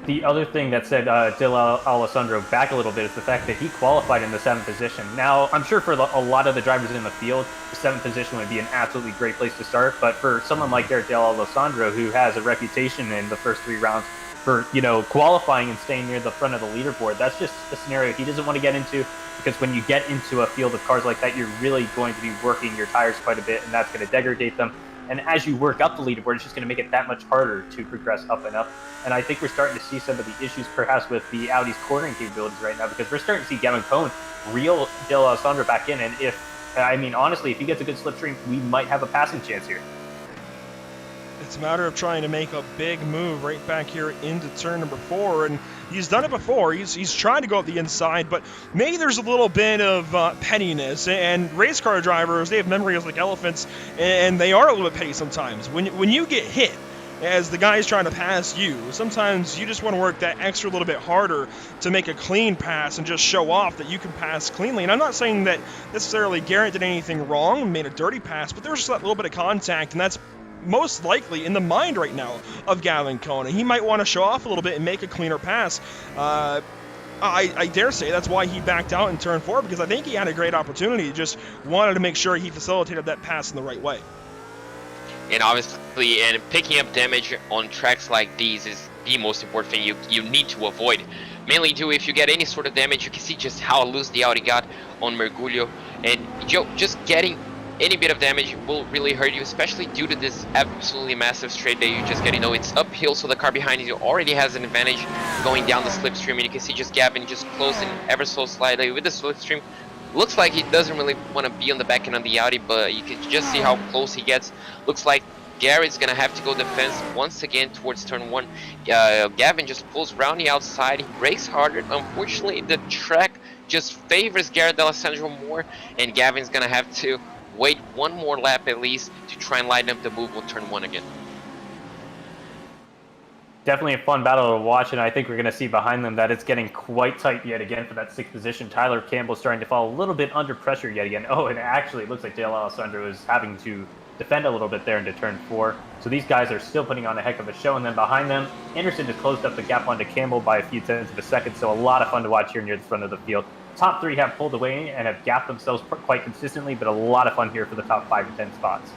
The other thing that set Dale Alessandro back a little bit is the fact that he qualified in the 7th position. Now, I'm sure for a lot of the drivers in the field, the 7th position would be an absolutely great place to start. But for someone like Dale Alessandro, who has a reputation in the first 3 rounds for, you know, qualifying and staying near the front of the leaderboard, that's just a scenario he doesn't want to get into, because when you get into a field of cars like that, you're really going to be working your tires quite a bit, and that's going to degrade them. And as you work up the leaderboard, it's just going to make it that much harder to progress up and up. And I think we're starting to see some of the issues perhaps with the Audi's cornering capabilities right now, because we're starting to see Gavin Cohn reel Alessandra back in. And honestly, if he gets a good slipstream, we might have a passing chance here. It's a matter of trying to make a big move right back here into turn number 4, and he's done it before. He's trying to go up the inside, but maybe there's a little bit of pettiness, and race car drivers, they have memories like elephants, and they are a little bit petty sometimes. When you get hit as the guy's trying to pass you, sometimes you just want to work that extra little bit harder to make a clean pass and just show off that you can pass cleanly. And I'm not saying that necessarily Garrett did anything wrong and made a dirty pass, but there's just that little bit of contact, and that's most likely in the mind right now of Gavin Cohn. He might want to show off a little bit and make a cleaner pass. I dare say that's why he backed out in turn 4, because I think he had a great opportunity. He just wanted to make sure he facilitated that pass in the right way. And obviously, and picking up damage on tracks like these is the most important thing you need to avoid. Mainly due, if you get any sort of damage, you can see just how loose the Audi got on Mergulho, and just getting any bit of damage will really hurt you, especially due to this absolutely massive straight that you just get. It's uphill, so the car behind you already has an advantage going down the slipstream, and you can see just Gavin just closing ever so slightly with the slipstream. Looks like he doesn't really want to be on the back end of the Audi, but you can just see how close he gets. Looks like Garrett's gonna have to go defense once again towards turn 1. Gavin just pulls around the outside, he brakes harder. Unfortunately, the track just favors Garrett Alessandra more, and Gavin's gonna have to wait one more lap at least to try and lighten up the move on turn 1 again. Definitely a fun battle to watch, and I think we're going to see behind them that it's getting quite tight yet again for that 6th position. Tyler Campbell starting to fall a little bit under pressure yet again. Oh, and actually it looks like Dale Alessandro is having to defend a little bit there into turn 4. So these guys are still putting on a heck of a show, and then behind them, Anderson has closed up the gap onto Campbell by a few tenths of a second, so a lot of fun to watch here near the front of the field. Top 3 have pulled away and have gapped themselves quite consistently, but a lot of fun here for the top 5 and 10 spots.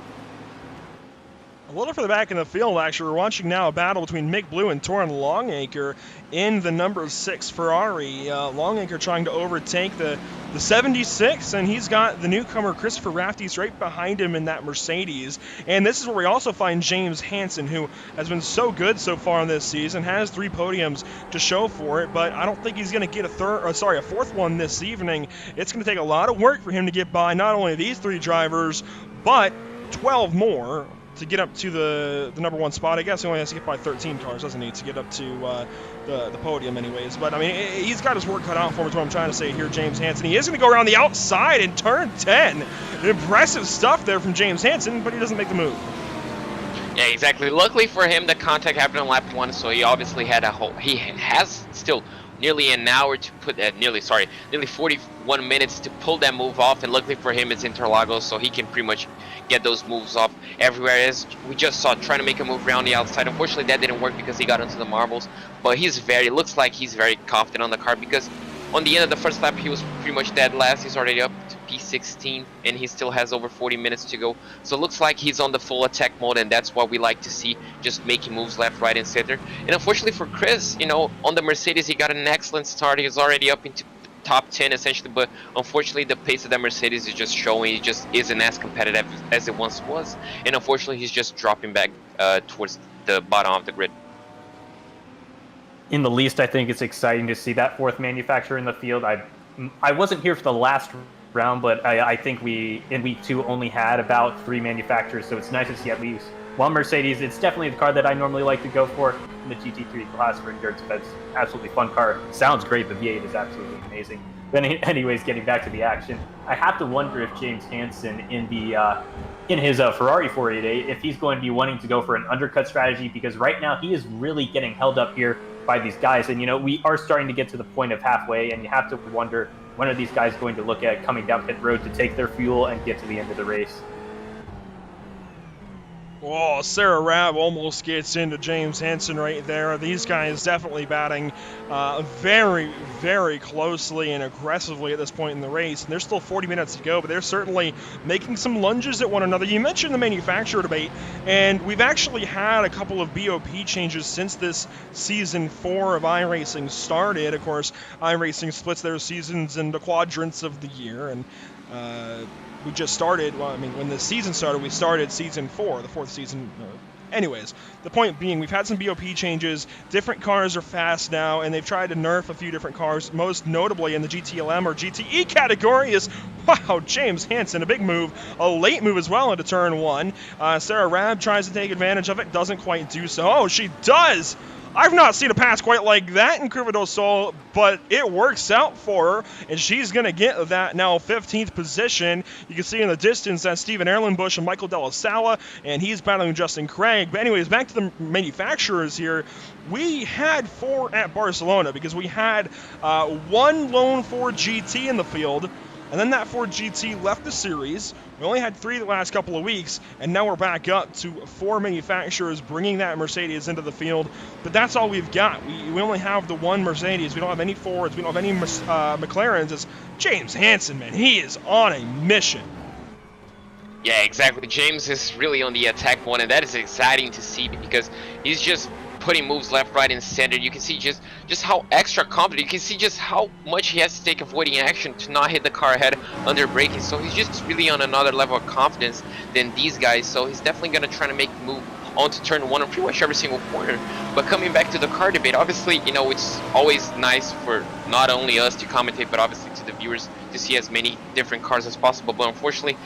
A little further back in the field, actually, we're watching now a battle between Mick Blue and Torin Longacre in the number 6 Ferrari. Longacre trying to overtake the 76, and he's got the newcomer Christopher Rafties right behind him in that Mercedes. And this is where we also find James Hansen, who has been so good so far in this season, has 3 podiums to show for it, but I don't think he's going to get a 4th one this evening. It's going to take a lot of work for him to get by not only these 3 drivers, but 12 more to get up to the number 1 spot. I guess he only has to get by 13 cars, doesn't he, to get up to the podium anyways. But, I mean, he's got his work cut out for him, is what I'm trying to say here, James Hansen. He is going to go around the outside in turn 10. Impressive stuff there from James Hansen, but he doesn't make the move. Yeah, exactly. Luckily for him, the contact happened on lap 1, so he obviously had he has still nearly an hour to put nearly 41 minutes to pull that move off, and luckily for him it's Interlagos, so he can pretty much get those moves off everywhere. As we just saw, trying to make a move around the outside. Unfortunately that didn't work because he got into the marbles, but looks like he's very confident on the car, because on the end of the first lap he was pretty much dead last. He's already up to P16 and he still has over 40 minutes to go, so it looks like he's on the full attack mode, and that's what we like to see, just making moves left, right and center. And unfortunately for Chris, on the Mercedes he got an excellent start. He's already up into top 10 essentially, but unfortunately the pace of that Mercedes is just showing it just isn't as competitive as it once was, and unfortunately he's just dropping back towards the bottom of the grid. In the least, I think it's exciting to see that 4th manufacturer in the field. I wasn't here for the last round, but I think we in week 2 only had about 3 manufacturers, so it's nice to see at least one Mercedes. It's definitely the car that I normally like to go for in the GT3 class for endurance, but it's an absolutely fun car. Sounds great, the V8 is absolutely amazing. But anyways, getting back to the action, I have to wonder if James Hansen in his Ferrari 488, if he's going to be wanting to go for an undercut strategy, because right now he is really getting held up here by these guys. And we are starting to get to the point of halfway, and you have to wonder, when are these guys going to look at coming down pit road to take their fuel and get to the end of the race? Oh, Sarah Rabb almost gets into James Hansen right there. These guys definitely batting very, very closely and aggressively at this point in the race. And there's still 40 minutes to go, but they're certainly making some lunges at one another. You mentioned the manufacturer debate, and we've actually had a couple of BOP changes since this Season 4 of iRacing started. Of course, iRacing splits their seasons into quadrants of the year, and we just started. Well, I mean, when the season started, we started season 4, the 4th season. Anyways, the point being, we've had some BOP changes. Different cars are fast now, and they've tried to nerf a few different cars. Most notably in the GTLM or GTE category is, wow, James Hansen, a big move, a late move as well into turn 1. Sarah Rabb tries to take advantage of it, doesn't quite do so. Oh, she does! I've not seen a pass quite like that in Curva del Sol, but it works out for her, and she's going to get that now 15th position. You can see in the distance that's Steven Erlenbush and Michael Della Sala, and he's battling Justin Craig. But anyways, back to the manufacturers here. We had 4 at Barcelona because we had 1 lone Ford GT in the field, and then that Ford GT left the series. We only had 3 the last couple of weeks, and now we're back up to 4 manufacturers bringing that Mercedes into the field. But that's all we've got. We only have the 1 Mercedes. We don't have any Fords. We don't have any McLarens. It's James Hansen, man. He is on a mission. Yeah, exactly. James is really on the attack one, and that is exciting to see because he's just putting moves left, right, and center. You can see just how extra confident. You can see just how much he has to take avoiding action to not hit the car ahead under braking. So he's just really on another level of confidence than these guys. So he's definitely going to try to make the move onto turn 1 on pretty much every single corner. But coming back to the car debate, obviously, you know, it's always nice for not only us to commentate, but obviously to the viewers to see as many different cars as possible. But unfortunately,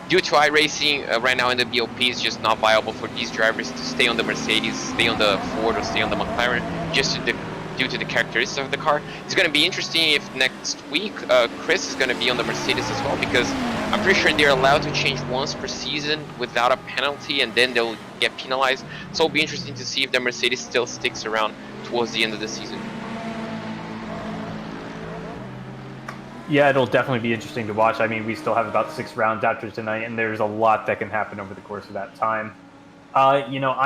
due to iRacing right now in the BOP, is just not viable for these drivers to stay on the Mercedes, stay on the Ford, or stay on the McLaren, just due to the characteristics of the car. It's going to be interesting if next week Chris is going to be on the Mercedes as well, because I'm pretty sure they're allowed to change once per season without a penalty, and then they'll get penalized. So it'll be interesting to see if the Mercedes still sticks around towards the end of the season. Yeah, it'll definitely be interesting to watch. I mean, we still have about 6 rounds after tonight, and there's a lot that can happen over the course of that time. You know,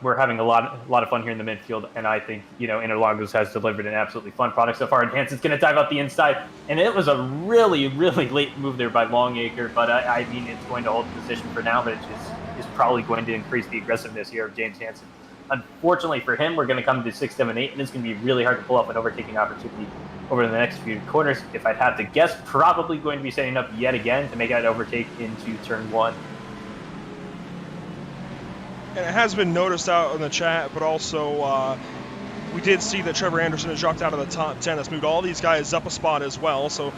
we're having a lot of fun here in the midfield, and I think, you know, Interlagos has delivered an absolutely fun product so far. And Hansen's going to dive out the inside, and it was a really, really late move there by Longacre, but I mean, it's going to hold the position for now, but it just is probably going to increase the aggressiveness here of James Hansen. Unfortunately for him, we're going to come to 6, 7, 8, and it's going to be really hard to pull up an overtaking opportunity over the next few corners. If I'd have to guess, probably going to be setting up yet again to make that overtake into turn 1. And it has been noticed out in the chat, but also we did see that Trevor Anderson has dropped out of the top 10. That's moved all these guys up a spot as well. So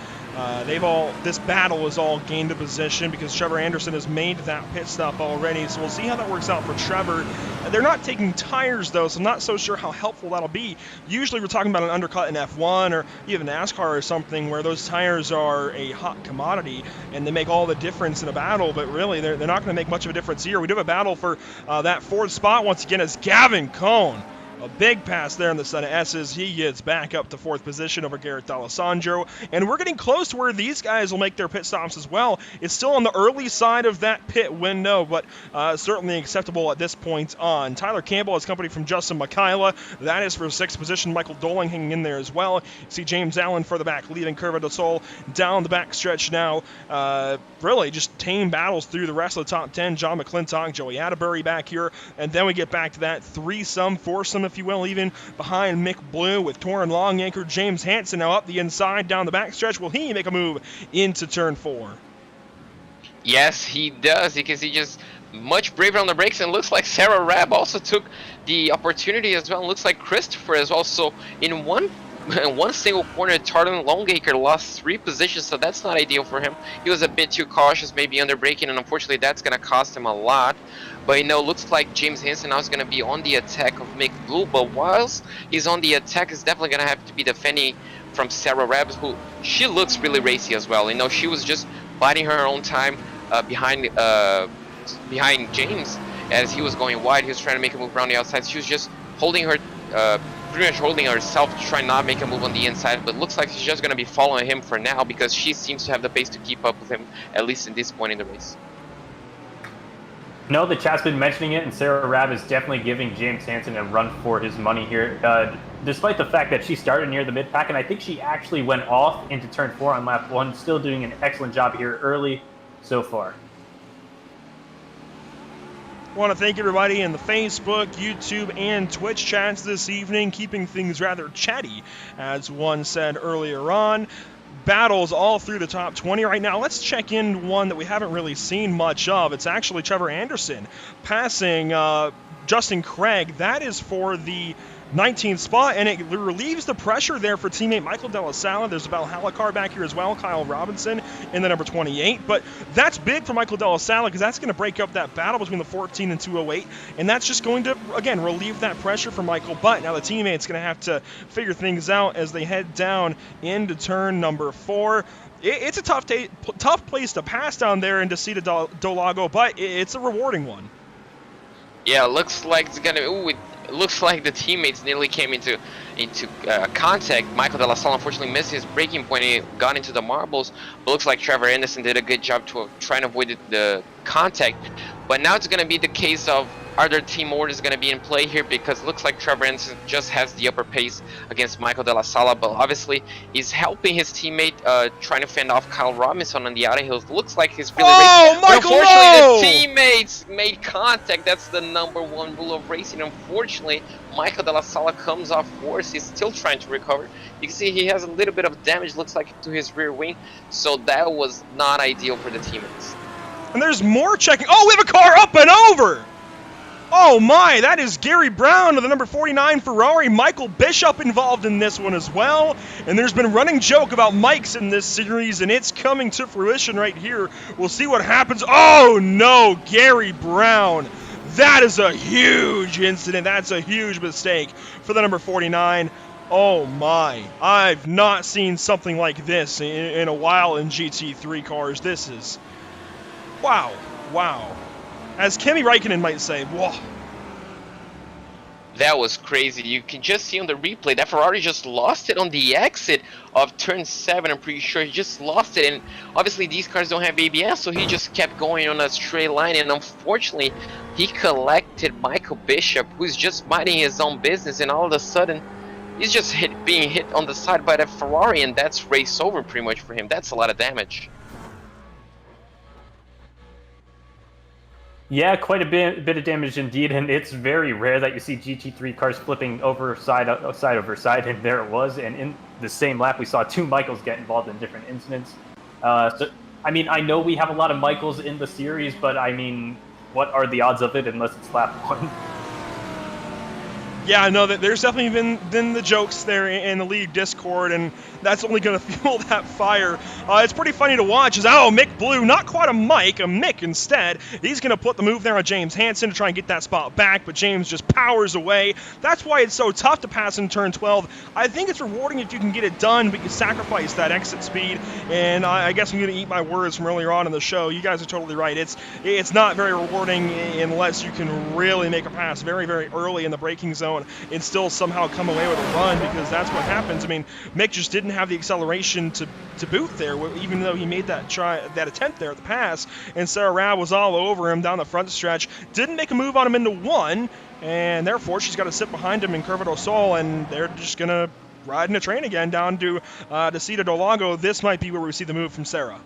this battle is all gained a position because Trevor Anderson has made that pit stop already. So we'll see how that works out for Trevor. They're not taking tires though, so I'm not so sure how helpful that'll be. Usually we're talking about an undercut in F1 or even NASCAR or something where those tires are a hot commodity and they make all the difference in a battle, but really they're not going to make much of a difference here. We do have a battle for that 4th spot once again as Gavin Cohn. A big pass there in the Senna S's. He gets back up to 4th position over Garrett D'Alessandro. And we're getting close to where these guys will make their pit stops as well. It's still on the early side of that pit window, but certainly acceptable at this point on. Tyler Campbell has company from Justin Mikayla. That is for 6th position. Michael Doling hanging in there as well. You see James Allen further back, leaving Curva del Sol down the back stretch now. Really just tame battles through the rest of the top 10. John McClintock, Joey Atterbury back here. And then we get back to that 3-some, 4-some, if you will, even behind Mick Blue with Torin Longacre. James Hansen now up the inside down the backstretch. Will he make a move into turn 4? Yes, he does, because he just much braver on the brakes, and looks like Sarah Rabb also took the opportunity as well. Looks like Christopher is also in one single corner. Torin Longacre lost 3 positions, so that's not ideal for him. He was a bit too cautious, maybe under braking, and unfortunately that's going to cost him a lot. But, you know, looks like James Hansen now is going to be on the attack of Mick Blue, but whilst he's on the attack, he's definitely going to have to be defending from Sarah Rabb, who she looks really racy as well. You know, she was just biding her own time behind James as he was going wide. He was trying to make a move around the outside. She was just holding her, pretty much holding herself to try not to make a move on the inside, but looks like she's just going to be following him for now because she seems to have the pace to keep up with him, at least in this point in the race. No, the chat's been mentioning it, and Sarah Rabb is definitely giving James Hansen a run for his money here, despite the fact that she started near the mid-pack, and I think she actually went off into turn 4 on lap 1, still doing an excellent job here early so far. I want to thank everybody in the Facebook, YouTube, and Twitch chats this evening, keeping things rather chatty, as one said earlier on. battles all through the top 20 right now. Let's check in one that we haven't really seen much of. It's actually Trevor Anderson passing Justin Craig. That is for the 19th spot, and it relieves the pressure there for teammate Michael De La Salle. There's Valhalla back here as well, Kyle Robinson in the number 28. But that's big for Michael De La Salle because that's going to break up that battle between the 14 and 208, and that's just going to, again, relieve that pressure for Michael. But now the teammate's going to have to figure things out as they head down into turn number 4. It's a tough place to pass down there in Desida do Lago, but it's a rewarding one. Yeah, looks like it's gonna. Ooh, it looks like the teammates nearly came into contact. Michael De La Salle unfortunately missed his braking point. He got into the marbles. But looks like Trevor Anderson did a good job to trying to avoid the contact. But now it's gonna be the case of, are there team orders going to be in play here? Because it looks like Trevor Henson just has the upper pace against Michael De La Salle, but obviously he's helping his teammate trying to fend off Kyle Robinson on the outer hills. Looks like he's really racing. Michael, unfortunately, no! the teammates made contact. That's the #1 rule of racing. Unfortunately, Michael De La Salle comes off worse. He's still trying to recover. You can see he has a little bit of damage, looks like, to his rear wing. So that was not ideal for the teammates. And there's more checking. Oh, we have a car up and over! Oh my, that is Gary Brown of the number 49 Ferrari. Michael Bishop involved in this one as well. And there's been a running joke about mics in this series, and it's coming to fruition right here. We'll see what happens. Oh no, Gary Brown. That is a huge incident. That's a huge mistake for the number 49. Oh my, I've not seen something like this in a while in GT3 cars. This is, wow. As Kimi Räikkönen might say, whoa. That was crazy. You can just see on the replay that Ferrari just lost it on the exit of turn 7. I'm pretty sure he just lost it. And obviously these cars don't have ABS, so he just kept going on a straight line. And unfortunately, he collected Michael Bishop, who's just minding his own business. And all of a sudden, he's just being hit on the side by the Ferrari. And that's race over pretty much for him. That's a lot of damage. Yeah, quite a bit of damage indeed, and it's very rare that you see GT3 cars flipping over side over side, and there it was. And in the same lap, we saw 2 Michaels get involved in different incidents. So, I mean, I know we have a lot of Michaels in the series, but I mean, what are the odds of it unless it's lap 1? Yeah, no, there's definitely been the jokes there in the league Discord, and that's only going to fuel that fire. It's pretty funny to watch. Mick Blue, not quite a Mike, a Mick instead. He's going to put the move there on James Hansen to try and get that spot back, but James just powers away. That's why it's so tough to pass in turn 12. I think it's rewarding if you can get it done, but you sacrifice that exit speed, and I guess I'm going to eat my words from earlier on in the show. You guys are totally right. It's not very rewarding unless you can really make a pass very, very early in the braking zone and still somehow come away with a run, because that's what happens. I mean, Mick just didn't have the acceleration to boot there, even though he made that attempt there at the pass, and Sarah Rab was all over him down the front stretch. Didn't make a move on him into 1, and therefore she's got to sit behind him in Curva do Sol, and they're just going to ride in a train again down to Desida do Lago. This might be where we see the move from Sarah.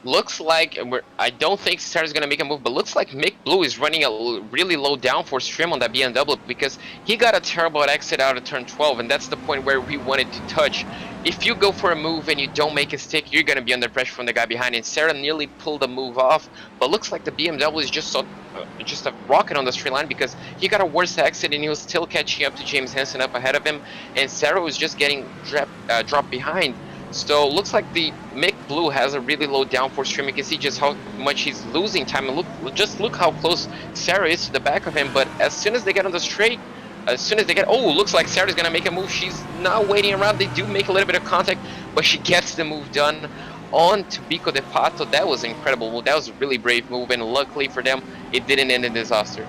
Looks like, I don't think Sarah's going to make a move, but looks like Mick Blue is running a really low downforce trim on that BMW because he got a terrible exit out of turn 12, and that's the point where we wanted to touch. If you go for a move and you don't make a stick, you're going to be under pressure from the guy behind, and Sarah nearly pulled the move off, but looks like the BMW is just a rocket on the straight line because he got a worse exit and he was still catching up to James Hansen up ahead of him, and Sarah was just getting dropped behind. So looks like the Mick Blue has a really low downforce trim. You can see just how much he's losing time, and look how close Sarah is to the back of him. But as soon as they get on the straight, looks like Sarah's gonna make a move. She's not waiting around. They do make a little bit of contact, but she gets the move done on to Pico de Pato. That was an incredible move. That was a really brave move, and luckily for them, it didn't end in disaster.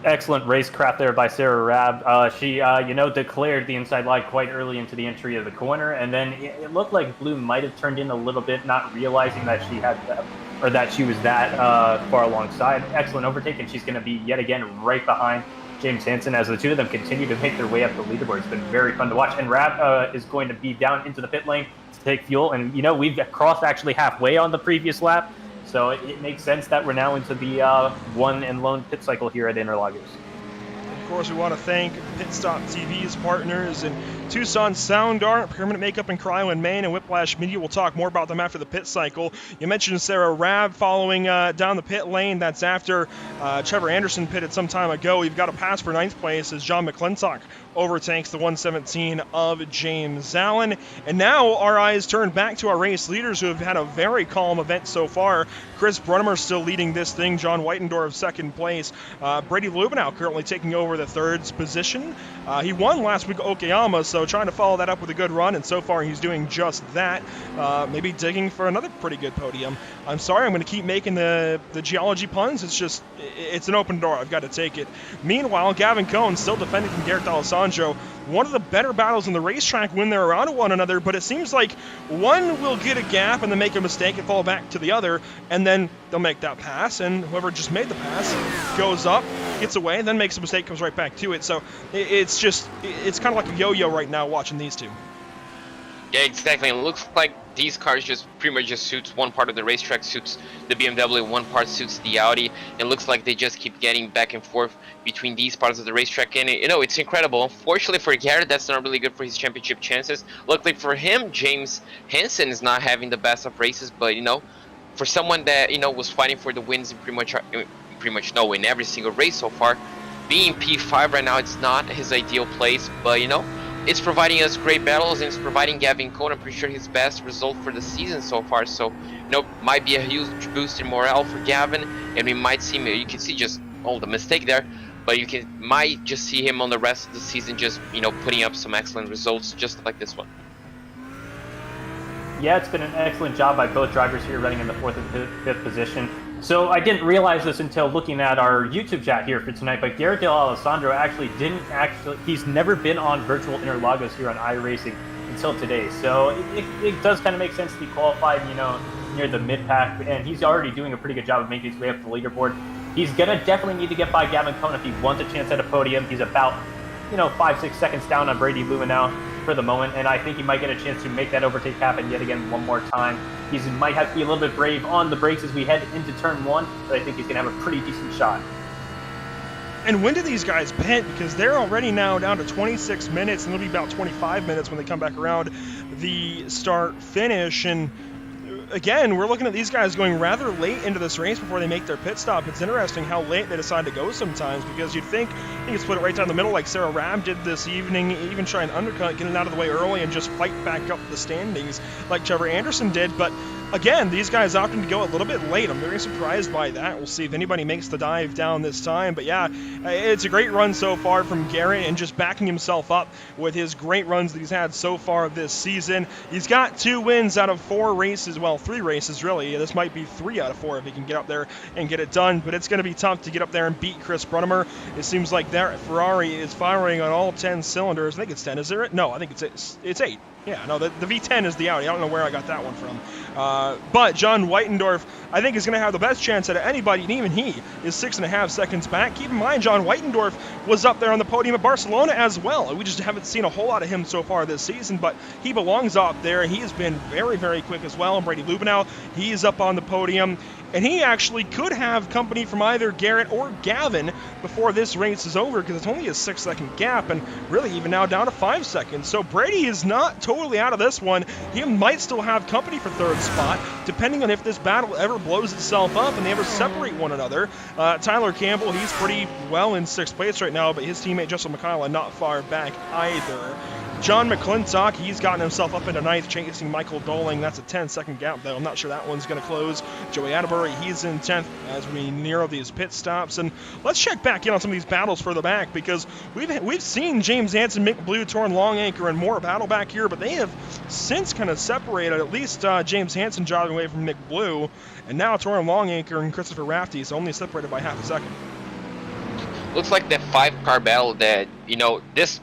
Excellent racecraft there by Sarah Rab. She, declared the inside line quite early into the entry of the corner, and then it looked like Blue might have turned in a little bit, not realizing that she had that she was that far alongside. Excellent overtake, and she's going to be yet again right behind James Hansen as the two of them continue to make their way up the leaderboard. It's been very fun to watch, and Rab is going to be down into the pit lane to take fuel, and we've crossed actually halfway on the previous lap. So it makes sense that we're now into the one and lone pit cycle here at Interlagos. Of course, we want to thank Pitstop TV's partners and Tucson Sound Art, Permanent Makeup and Cryo in Maine, and Whiplash Media. We'll talk more about them after the pit cycle. You mentioned Sarah Rabb following down the pit lane. That's after Trevor Anderson pitted some time ago. We've got a pass for 9th place as John McClintock overtakes the 117 of James Allen. And now our eyes turn back to our race leaders who have had a very calm event so far. Chris Brunnemer still leading this thing. John Whitendorf 2nd place. Brady Lubinell currently taking over the 3rd position. He won last week at Okayama, so trying to follow that up with a good run, and so far he's doing just that. Maybe digging for another pretty good podium. I'm sorry, I'm going to keep making the geology puns. It's an open door. I've got to take it. Meanwhile, Gavin Cohn still defending from Garrett Alessandro. One of the better battles on the racetrack when they're around one another, but it seems like one will get a gap and then make a mistake and fall back to the other, and then they'll make that pass, and whoever just made the pass goes up, gets away, then makes a mistake, comes right back to it. So it's kind of like a yo-yo right now watching these two. Yeah, exactly. It looks like these cars just pretty much just suits one part of the racetrack, suits the BMW, one part suits the Audi. It looks like they just keep getting back and forth between these parts of the racetrack, and it's incredible. Unfortunately for Garrett, that's not really good for his championship chances. Luckily for him, James Hansen is not having the best of races, but for someone that was fighting for the wins in in every single race so far, being P5 right now, it's not his ideal place, but it's providing us great battles, and it's providing Gavin Cohn, I'm pretty sure, his best result for the season so far. So, might be a huge boost in morale for Gavin, and we might see, you can see just the mistake there, but might just see him on the rest of the season just, putting up some excellent results just like this one. Yeah, it's been an excellent job by both drivers here running in the 4th and 5th position. So I didn't realize this until looking at our YouTube chat here for tonight, but Garrett Alessandro he's never been on virtual Interlagos here on iRacing until today. So it does kind of make sense to be qualified, near the mid-pack, and he's already doing a pretty good job of making his way up the leaderboard. He's going to definitely need to get by Gavin Cohn if he wants a chance at a podium. He's about, 5-6 seconds down on Brady Lubinell for the moment, and I think he might get a chance to make that overtake happen yet again one more time. He might have to be a little bit brave on the brakes as we head into turn 1, but I think he's going to have a pretty decent shot. And when do these guys pit? Because they're already now down to 26 minutes, and it'll be about 25 minutes when they come back around the start-finish. And again, we're looking at these guys going rather late into this race before they make their pit stop. It's interesting how late they decide to go sometimes, because you'd think you could split it right down the middle like Sarah Rabb did this evening, even try and undercut, get it out of the way early, and just fight back up the standings like Trevor Anderson did. But again, these guys opting to go a little bit late. I'm very surprised by that. We'll see if anybody makes the dive down this time. But yeah, it's a great run so far from Garrett, and just backing himself up with his great runs that he's had so far this season. He's got 2 wins out of 4 races. Well, 3 races, really. This might be 3 out of 4 if he can get up there and get it done. But it's going to be tough to get up there and beat Chris Brunnemer. It seems like their Ferrari is firing on all 10 cylinders. I think it's 10, is there? No, I think it's 8. Yeah, no, the V10 is the Audi. I don't know where I got that one from. But John Whitendorf, I think, is going to have the best chance out of anybody, and even he is 6.5 seconds back. Keep in mind, John Whitendorf was up there on the podium at Barcelona as well. We just haven't seen a whole lot of him so far this season, but he belongs up there. He has been very, very quick as well. And Brady Lubinell, he is up on the podium. And he actually could have company from either Garrett or Gavin before this race is over, because it's only a 6-second gap, and really even now down to 5 seconds. So Brady is not totally out of this one. He might still have company for 3rd spot, depending on if this battle ever blows itself up and they ever separate one another. Tyler Campbell, he's pretty well in 6th place right now, but his teammate Justin McCullough not far back either. John McClintock, he's gotten himself up into 9th, chasing Michael Doling. That's a 10-second gap, though. I'm not sure that one's going to close. Joey Atterbury, he's in 10th as we near these pit stops. And let's check back in on some of these battles further back, because we've seen James Hansen, Mick Blue, Torrin Long Anchor, and more battle back here, but they have since kind of separated, at least James Hansen jogging away from Mick Blue, and now Torrin Long Anchor and Christopher Rafty is only separated by half a second. Looks like that 5-car battle that, this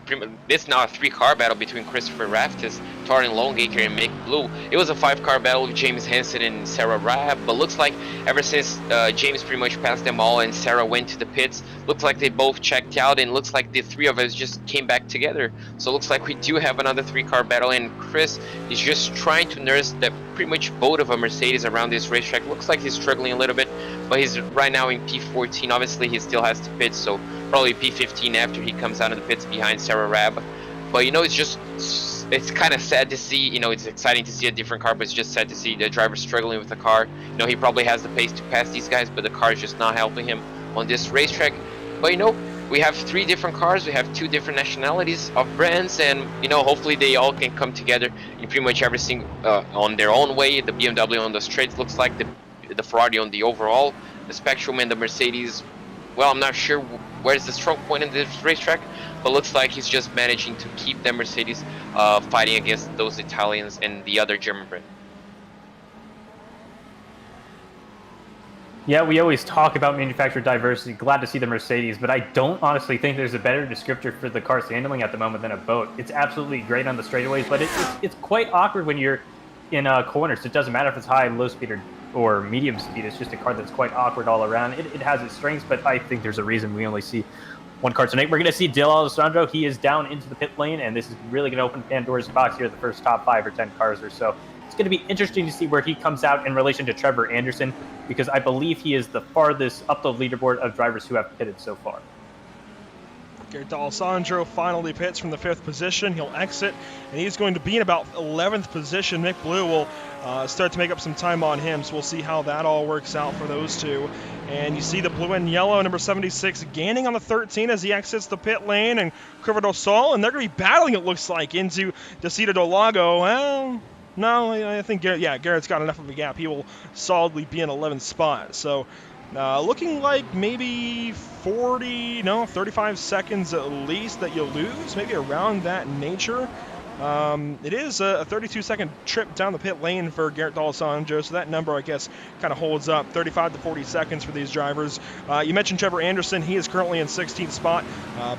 now a 3-car battle between Christopher Raftis, Torrin Longacre, and Mick Blue. It was a 5-car battle with James Hansen and Sarah Rabb, but looks like ever since James pretty much passed them all and Sarah went to the pits, looks like they both checked out, and looks like the 3 of us just came back together. So it looks like we do have another 3-car battle, and Chris is just trying to nurse that pretty much both of a Mercedes around this racetrack. Looks like he's struggling a little bit, but he's right now in P14. Obviously, he still has to pit, so probably P15 after he comes out of the pits behind Sarah Rabb. But it's kind of sad to see. It's exciting to see a different car, but it's just sad to see the driver struggling with the car. He probably has the pace to pass these guys, but the car is just not helping him on this racetrack. But we have 3 different cars, we have 2 different nationalities of brands, and hopefully they all can come together in pretty much everything on their own way. The BMW on the straights looks like the Ferrari on the overall, the Spectrum, and the Mercedes. Well, I'm not sure where's the strong point in this racetrack, but looks like he's just managing to keep the Mercedes fighting against those Italians and the other German brand. Yeah, we always talk about manufacturer diversity. Glad to see the Mercedes, but I don't honestly think there's a better descriptor for the car's handling at the moment than a boat. It's absolutely great on the straightaways, but it's quite awkward when you're in corners. It doesn't matter if it's high, low speed, or medium speed. It's just a car that's quite awkward all around. It has its strengths, but I think there's a reason we only see one car tonight. We're going to see Alessandra. He is down into the pit lane, and this is really going to open Pandora's box here, the first top 5 or 10 cars or so. It's going to be interesting to see where he comes out in relation to Trevor Anderson, because I believe he is the farthest up the leaderboard of drivers who have pitted so far. Alessandro finally pits from the 5th position. He'll exit, and he's going to be in about 11th position. Mick Blue will start to make up some time on him, so we'll see how that all works out for those two. And you see the blue and yellow, number 76, gaining on the 13 as he exits the pit lane, and Curva do Sol, and they're going to be battling, it looks like, into Descida do Lago. Well, no, I think Garrett's got enough of a gap. He will solidly be in 11th spot. So looking like maybe 35 seconds at least that you'll lose, maybe around that nature. It is a 32-second trip down the pit lane for Garrett D'Alessandro, so that number, I guess, kind of holds up, 35 to 40 seconds for these drivers. You mentioned Trevor Anderson. He is currently in 16th spot,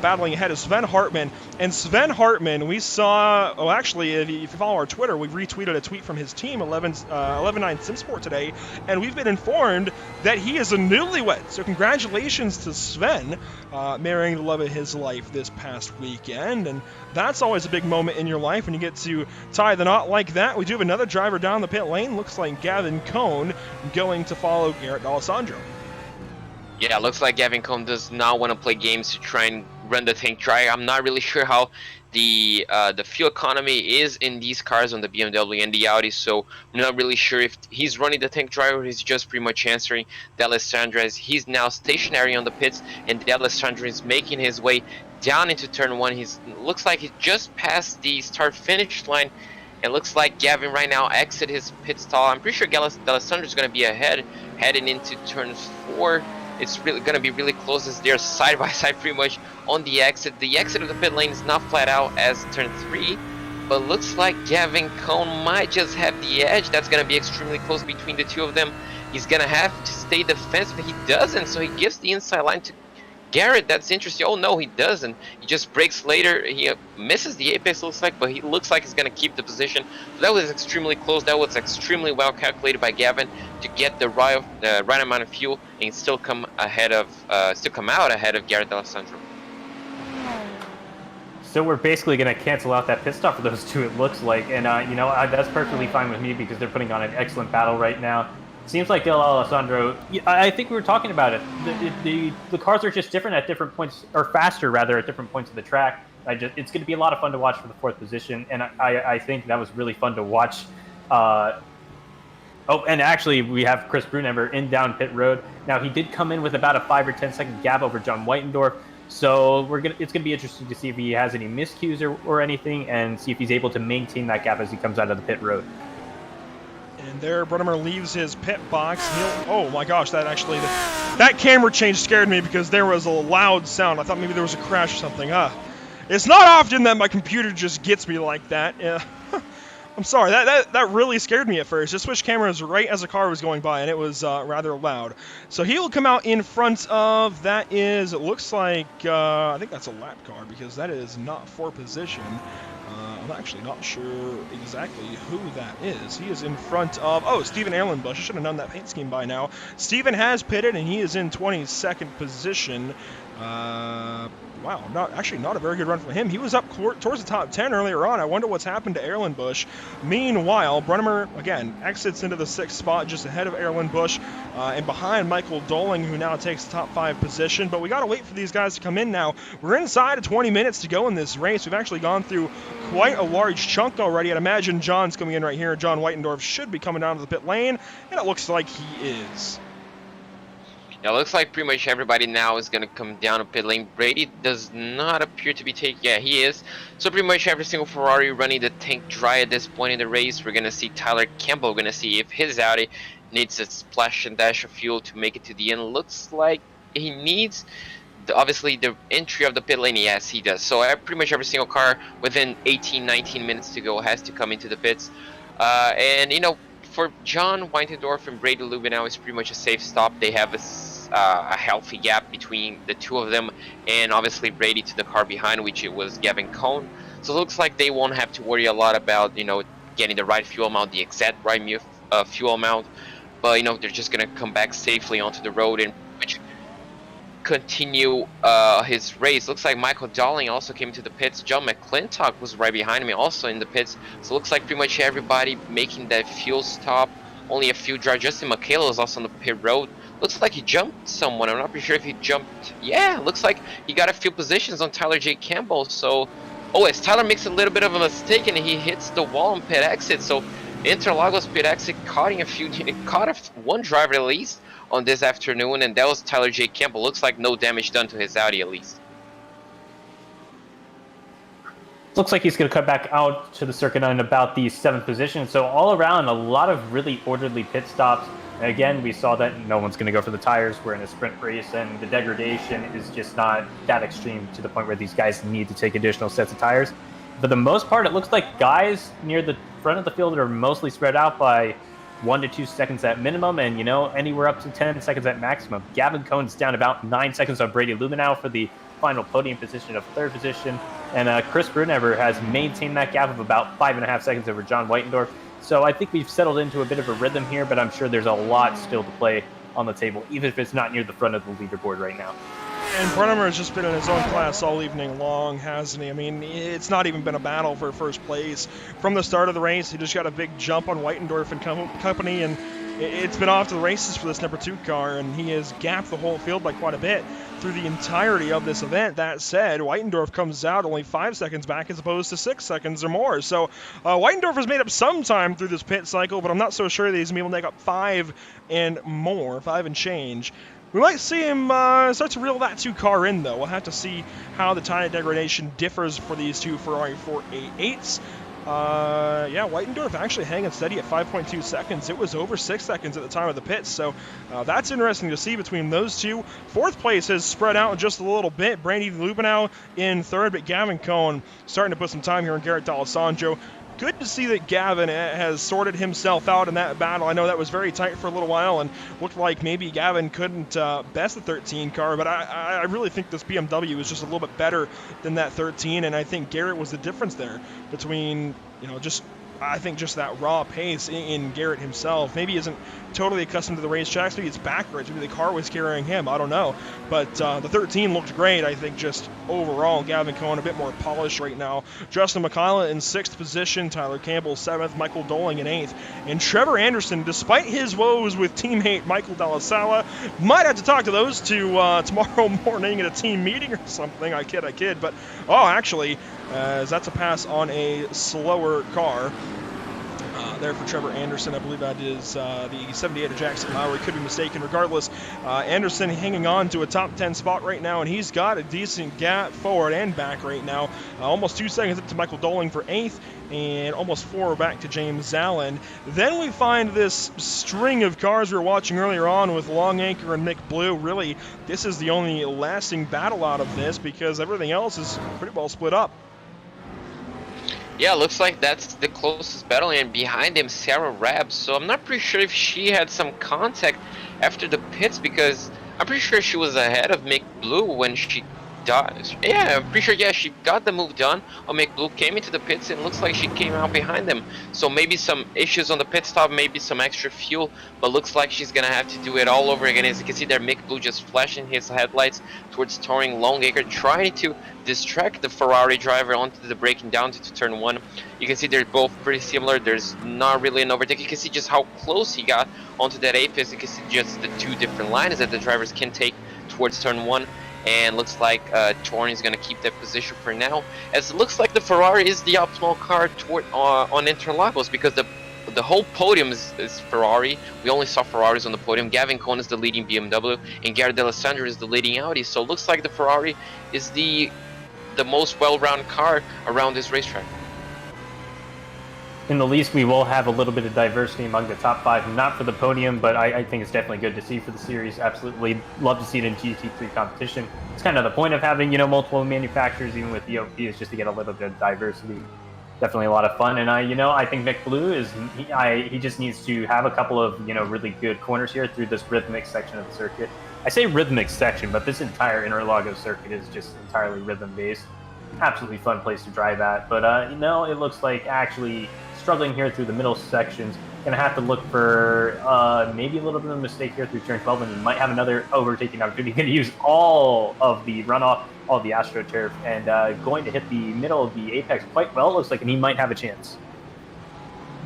battling ahead of Sven Hartmann. And Sven Hartmann, we saw, actually, if you follow our Twitter, we retweeted a tweet from his team, 11-9 SimSport today, and we've been informed that he is a newlywed. So congratulations to Sven, marrying the love of his life this past weekend, and that's always a big moment in your life when you get to tie the knot like that. We do have another driver down the pit lane. Looks like Gavin Cohn going to follow Garrett D'Alessandro. Yeah, looks like Gavin Cohn does not want to play games to try and run the tank dry. I'm not really sure how the fuel economy is in these cars on the BMW and the Audi, so I'm not really sure if he's running the tank dry or he's just pretty much answering D'Alessandro as he's now stationary on the pits, and D'Alessandro is making his way down into turn 1. Looks like he just passed the start-finish line. It looks like Gavin right now exit his pit stall. I'm pretty sure D'Alessandro is going to be ahead heading into turn 4. It's really going to be really close as they're side by side pretty much on the exit. The exit of the pit lane is not flat out as turn 3, but looks like Gavin Cohn might just have the edge. That's going to be extremely close between the two of them. He's going to have to stay defensive. He doesn't, so he gives the inside line to Garrett. That's interesting. Oh no, he doesn't. He just brakes later. He misses the apex, looks like, but he looks like he's going to keep the position. So that was extremely close. That was extremely well calculated by Gavin to get the right amount of fuel and still come out ahead of Garrett D'Alessandro. So we're basically going to cancel out that pit stop for those two, it looks like, and that's perfectly fine with me because they're putting on an excellent battle right now. Seems like Alessandro, I think we were talking about it. The cars are just different at different points, or faster rather, at different points of the track. It's going to be a lot of fun to watch for the 4th position, and I think that was really fun to watch. And actually, we have Chris Brunnever in down pit road. Now, he did come in with about a 5 or 10 second gap over John Whitendorf, so it's going to be interesting to see if he has any miscues or anything, and see if he's able to maintain that gap as he comes out of the pit road. And there, Brunnemer leaves his pit box. Oh my gosh, that camera change scared me because there was a loud sound. I thought maybe there was a crash or something. It's not often that my computer just gets me like that. Yeah. I'm sorry, that really scared me at first. Just switched cameras right as the car was going by, and it was rather loud. So he will come out in front of, it looks like, I think that's a lap car because that is not for position. I'm actually not sure exactly who that is. He is in front of, Steven Erlenbush. I should have known that paint scheme by now. Steven has pitted, and he is in 22nd position. Wow, not a very good run for him. He was up towards the top 10 earlier on. I wonder what's happened to Erlenbusch. Meanwhile, Brunnemer, again, exits into the 6th spot just ahead of Erlenbusch and behind Michael Doling, who now takes the top 5 position. But we got to wait for these guys to come in now. We're inside of 20 minutes to go in this race. We've actually gone through quite a large chunk already. I'd imagine John's coming in right here. John Whitendorf should be coming down to the pit lane, and it looks like he is. Yeah, it looks like pretty much everybody now is going to come down to pit lane. Brady does not appear to be taking... Yeah, he is. So pretty much every single Ferrari running the tank dry at this point in the race. We're going to see Tyler Campbell. We're going to see if his Audi needs a splash and dash of fuel to make it to the end. Looks like he needs, obviously, the entry of the pit lane. Yes, he does. So pretty much every single car within 18, 19 minutes to go has to come into the pits. And, you know, for John Whitendorf and Brady Lubinell, it's pretty much a safe stop. They have a healthy gap between the two of them, and obviously Brady to the car behind, which it was Gavin Cohn. So it looks like they won't have to worry a lot about, you know, getting the right fuel amount, the exact right fuel amount. But, you know, they're just going to come back safely onto the road and continue his race. Looks like Michael Doling also came to the pits. John McClintock was right behind me, also in the pits. So it looks like pretty much everybody making that fuel stop. Only a few drivers. Justin McHale is also on the pit road. Looks like he jumped someone. I'm not pretty sure if he jumped. Yeah, looks like he got a few positions on Tyler J. Campbell. So, oh, as Tyler makes a little bit of a mistake and he hits the wall on pit exit. So Interlagos pit exit caught one driver at least on this afternoon, and that was Tyler J. Campbell. Looks like no damage done to his Audi at least. Looks like he's going to cut back out to the circuit in about the 7th position. So all around, a lot of really orderly pit stops. And again, we saw that no one's going to go for the tires. We're in a sprint race, and the degradation is just not that extreme to the point where these guys need to take additional sets of tires. For the most part, it looks like guys near the front of the field are mostly spread out by 1 to 2 seconds at minimum, and, you know, anywhere up to 10 seconds at maximum. Gavin Cohn's down about 9 seconds on Brady Lubinell for the final podium position of 3rd position, and Chris Brunnever has maintained that gap of about 5.5 seconds over John Whitendorf. So I think we've settled into a bit of a rhythm here, but I'm sure there's a lot still to play on the table, even if it's not near the front of the leaderboard right now. And Brunnemer has just been in his own class all evening long, hasn't he? I mean, it's not even been a battle for first place. From the start of the race, he just got a big jump on Whitendorf and company, and it's been off to the races for this number 2 car, and he has gapped the whole field by quite a bit through the entirety of this event. That said, Whitendorf comes out only 5 seconds back as opposed to 6 seconds or more. So Whitendorf has made up some time through this pit cycle, but I'm not so sure that he's going to be able to make up 5 and change. We might see him start to reel that 2 car in, though. We'll have to see how the tire degradation differs for these 2 Ferrari 488s. Yeah, Whitendorf actually hanging steady at 5.2 seconds. It was over 6 seconds at the time of the pits, so that's interesting to see between those 2. 4th place has spread out just a little bit. Brady Lubinell in 3rd, but Gavin Cohn starting to put some time here in Garrett D'Alessandro. Good to see that Gavin has sorted himself out in that battle. I know that was very tight for a little while and looked like maybe Gavin couldn't best the 13 car, but I really think this BMW is just a little bit better than that 13, and I think Garrett was the difference there between, you know, just that raw pace in Garrett himself. Maybe he isn't totally accustomed to the racetracks. Maybe it's backwards. Maybe the car was carrying him. I don't know. But the 13 looked great. I think just overall, Gavin Cohn a bit more polished right now. Justin McCullough in 6th position. Tyler Campbell 7th. Michael Doling in 8th. And Trevor Anderson, despite his woes with teammate Michael Dallasala, might have to talk to those two tomorrow morning at a team meeting or something. I kid. But, actually, that's a pass on a slower car. There for Trevor Anderson. I believe that is the 78 of Jackson Lowry. Could be mistaken. Regardless, Anderson hanging on to a top 10 spot right now, and he's got a decent gap forward and back right now. Almost 2 seconds up to Michael Doling for 8th, and almost 4 back to James Allen. Then we find this string of cars we were watching earlier on with Longacre and Mick Blue. Really, this is the only lasting battle out of this because everything else is pretty well split up. Yeah, looks like that's the closest battle, and behind him, Sarah Rabb. So I'm not pretty sure if she had some contact after the pits, because I'm pretty sure she was ahead of Mick Blue when she does. Yeah, I'm pretty sure, yeah, she got the move done. Mick Blue came into the pits and looks like she came out behind them. So maybe some issues on the pit stop, maybe some extra fuel, but looks like she's gonna have to do it all over again. As you can see there, Mick Blue just flashing his headlights towards Touring Longacre, trying to distract the Ferrari driver onto the braking down to turn 1. You can see they're both pretty similar. There's not really an overtake. You can see just how close he got onto that apex. You can see just the 2 different lines that the drivers can take towards turn 1. And looks like Touring is going to keep that position for now, as it looks like the Ferrari is the optimal car toward on Interlagos, because the whole podium is Ferrari. We only saw Ferraris on the podium. Gavin Cohn is the leading BMW, and Garrett Alessandra is the leading Audi. So it looks like the Ferrari is the most well-rounded car around this racetrack. In the least, we will have a little bit of diversity among the top 5, not for the podium, but I think it's definitely good to see for the series. Absolutely love to see it in GT3 competition. It's kind of the point of having, multiple manufacturers, even with EOP, is just to get a little bit of diversity. Definitely a lot of fun, and I think Mick Blue he just needs to have a couple of really good corners here through this rhythmic section of the circuit. I say rhythmic section, but this entire Interlagos circuit is just entirely rhythm based. Absolutely fun place to drive at, but it looks like actually struggling here through the middle sections. Gonna have to look for maybe a little bit of a mistake here through turn 12, and he might have another overtaking opportunity. Gonna use all of the runoff, all of the AstroTurf, and going to hit the middle of the apex quite well, it looks like, and he might have a chance.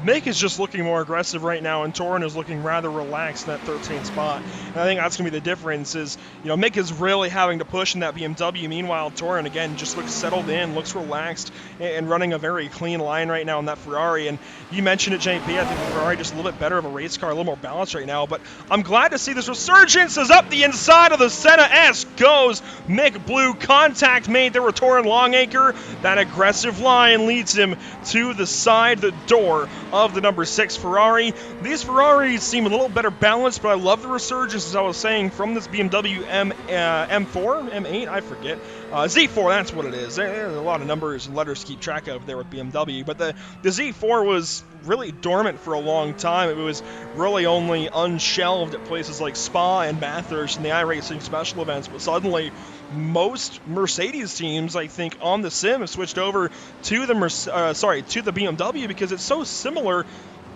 Mick is just looking more aggressive right now, and Touring is looking rather relaxed in that 13th spot. And I think that's going to be the difference is, Mick is really having to push in that BMW. Meanwhile, Touring, again, just looks settled in, looks relaxed, and running a very clean line right now in that Ferrari. And you mentioned it, JP, I think the Ferrari just a little bit better of a race car, a little more balanced right now. But I'm glad to see this resurgence is up the inside of the Senna S. Goes Mick Blue. Contact made there with Touring Longacre. That aggressive line leads him to the side, the door of the number 6 Ferrari. These Ferraris seem a little better balanced, but I love the resurgence, as I was saying, from this BMW M4, M8, I forget. Z4, that's what it is. There are a lot of numbers and letters to keep track of there with BMW, but the Z4 was really dormant for a long time. It was really only unshelved at places like Spa and Bathurst and the iRacing special events, but suddenly most Mercedes teams, I think, on the sim have switched over to the BMW because it's so similar,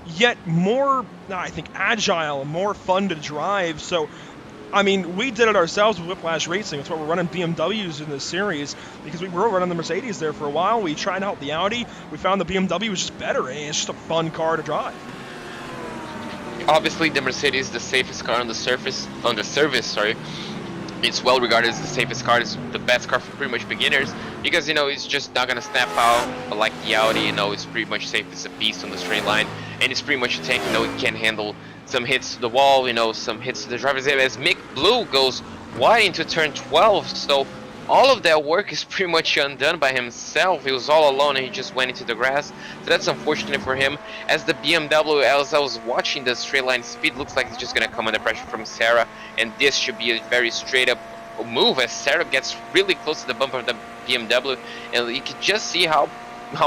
yet more, I think, agile and more fun to drive. So, I mean, we did it ourselves with Whiplash Racing. That's why we're running BMWs in this series, because we were running the Mercedes there for a while. We tried out the Audi. We found the BMW was just better, and it's just a fun car to drive. Obviously, the Mercedes is the safest car on the service. It's well regarded as the safest car. It's the best car for pretty much beginners, because it's just not gonna snap out like the Audi. It's pretty much safe. It's a beast on the straight line, and it's pretty much a tank. It can handle some hits to the wall, some hits to the driver's area, as Mick Blue goes wide into turn 12. So all of that work is pretty much undone by himself. He was all alone and he just went into the grass. So that's unfortunate for him, as the BMW, as I was watching the straight line speed, looks like it's just going to come under pressure from Sarah, and this should be a very straight up move as Sarah gets really close to the bumper of the BMW, and you can just see how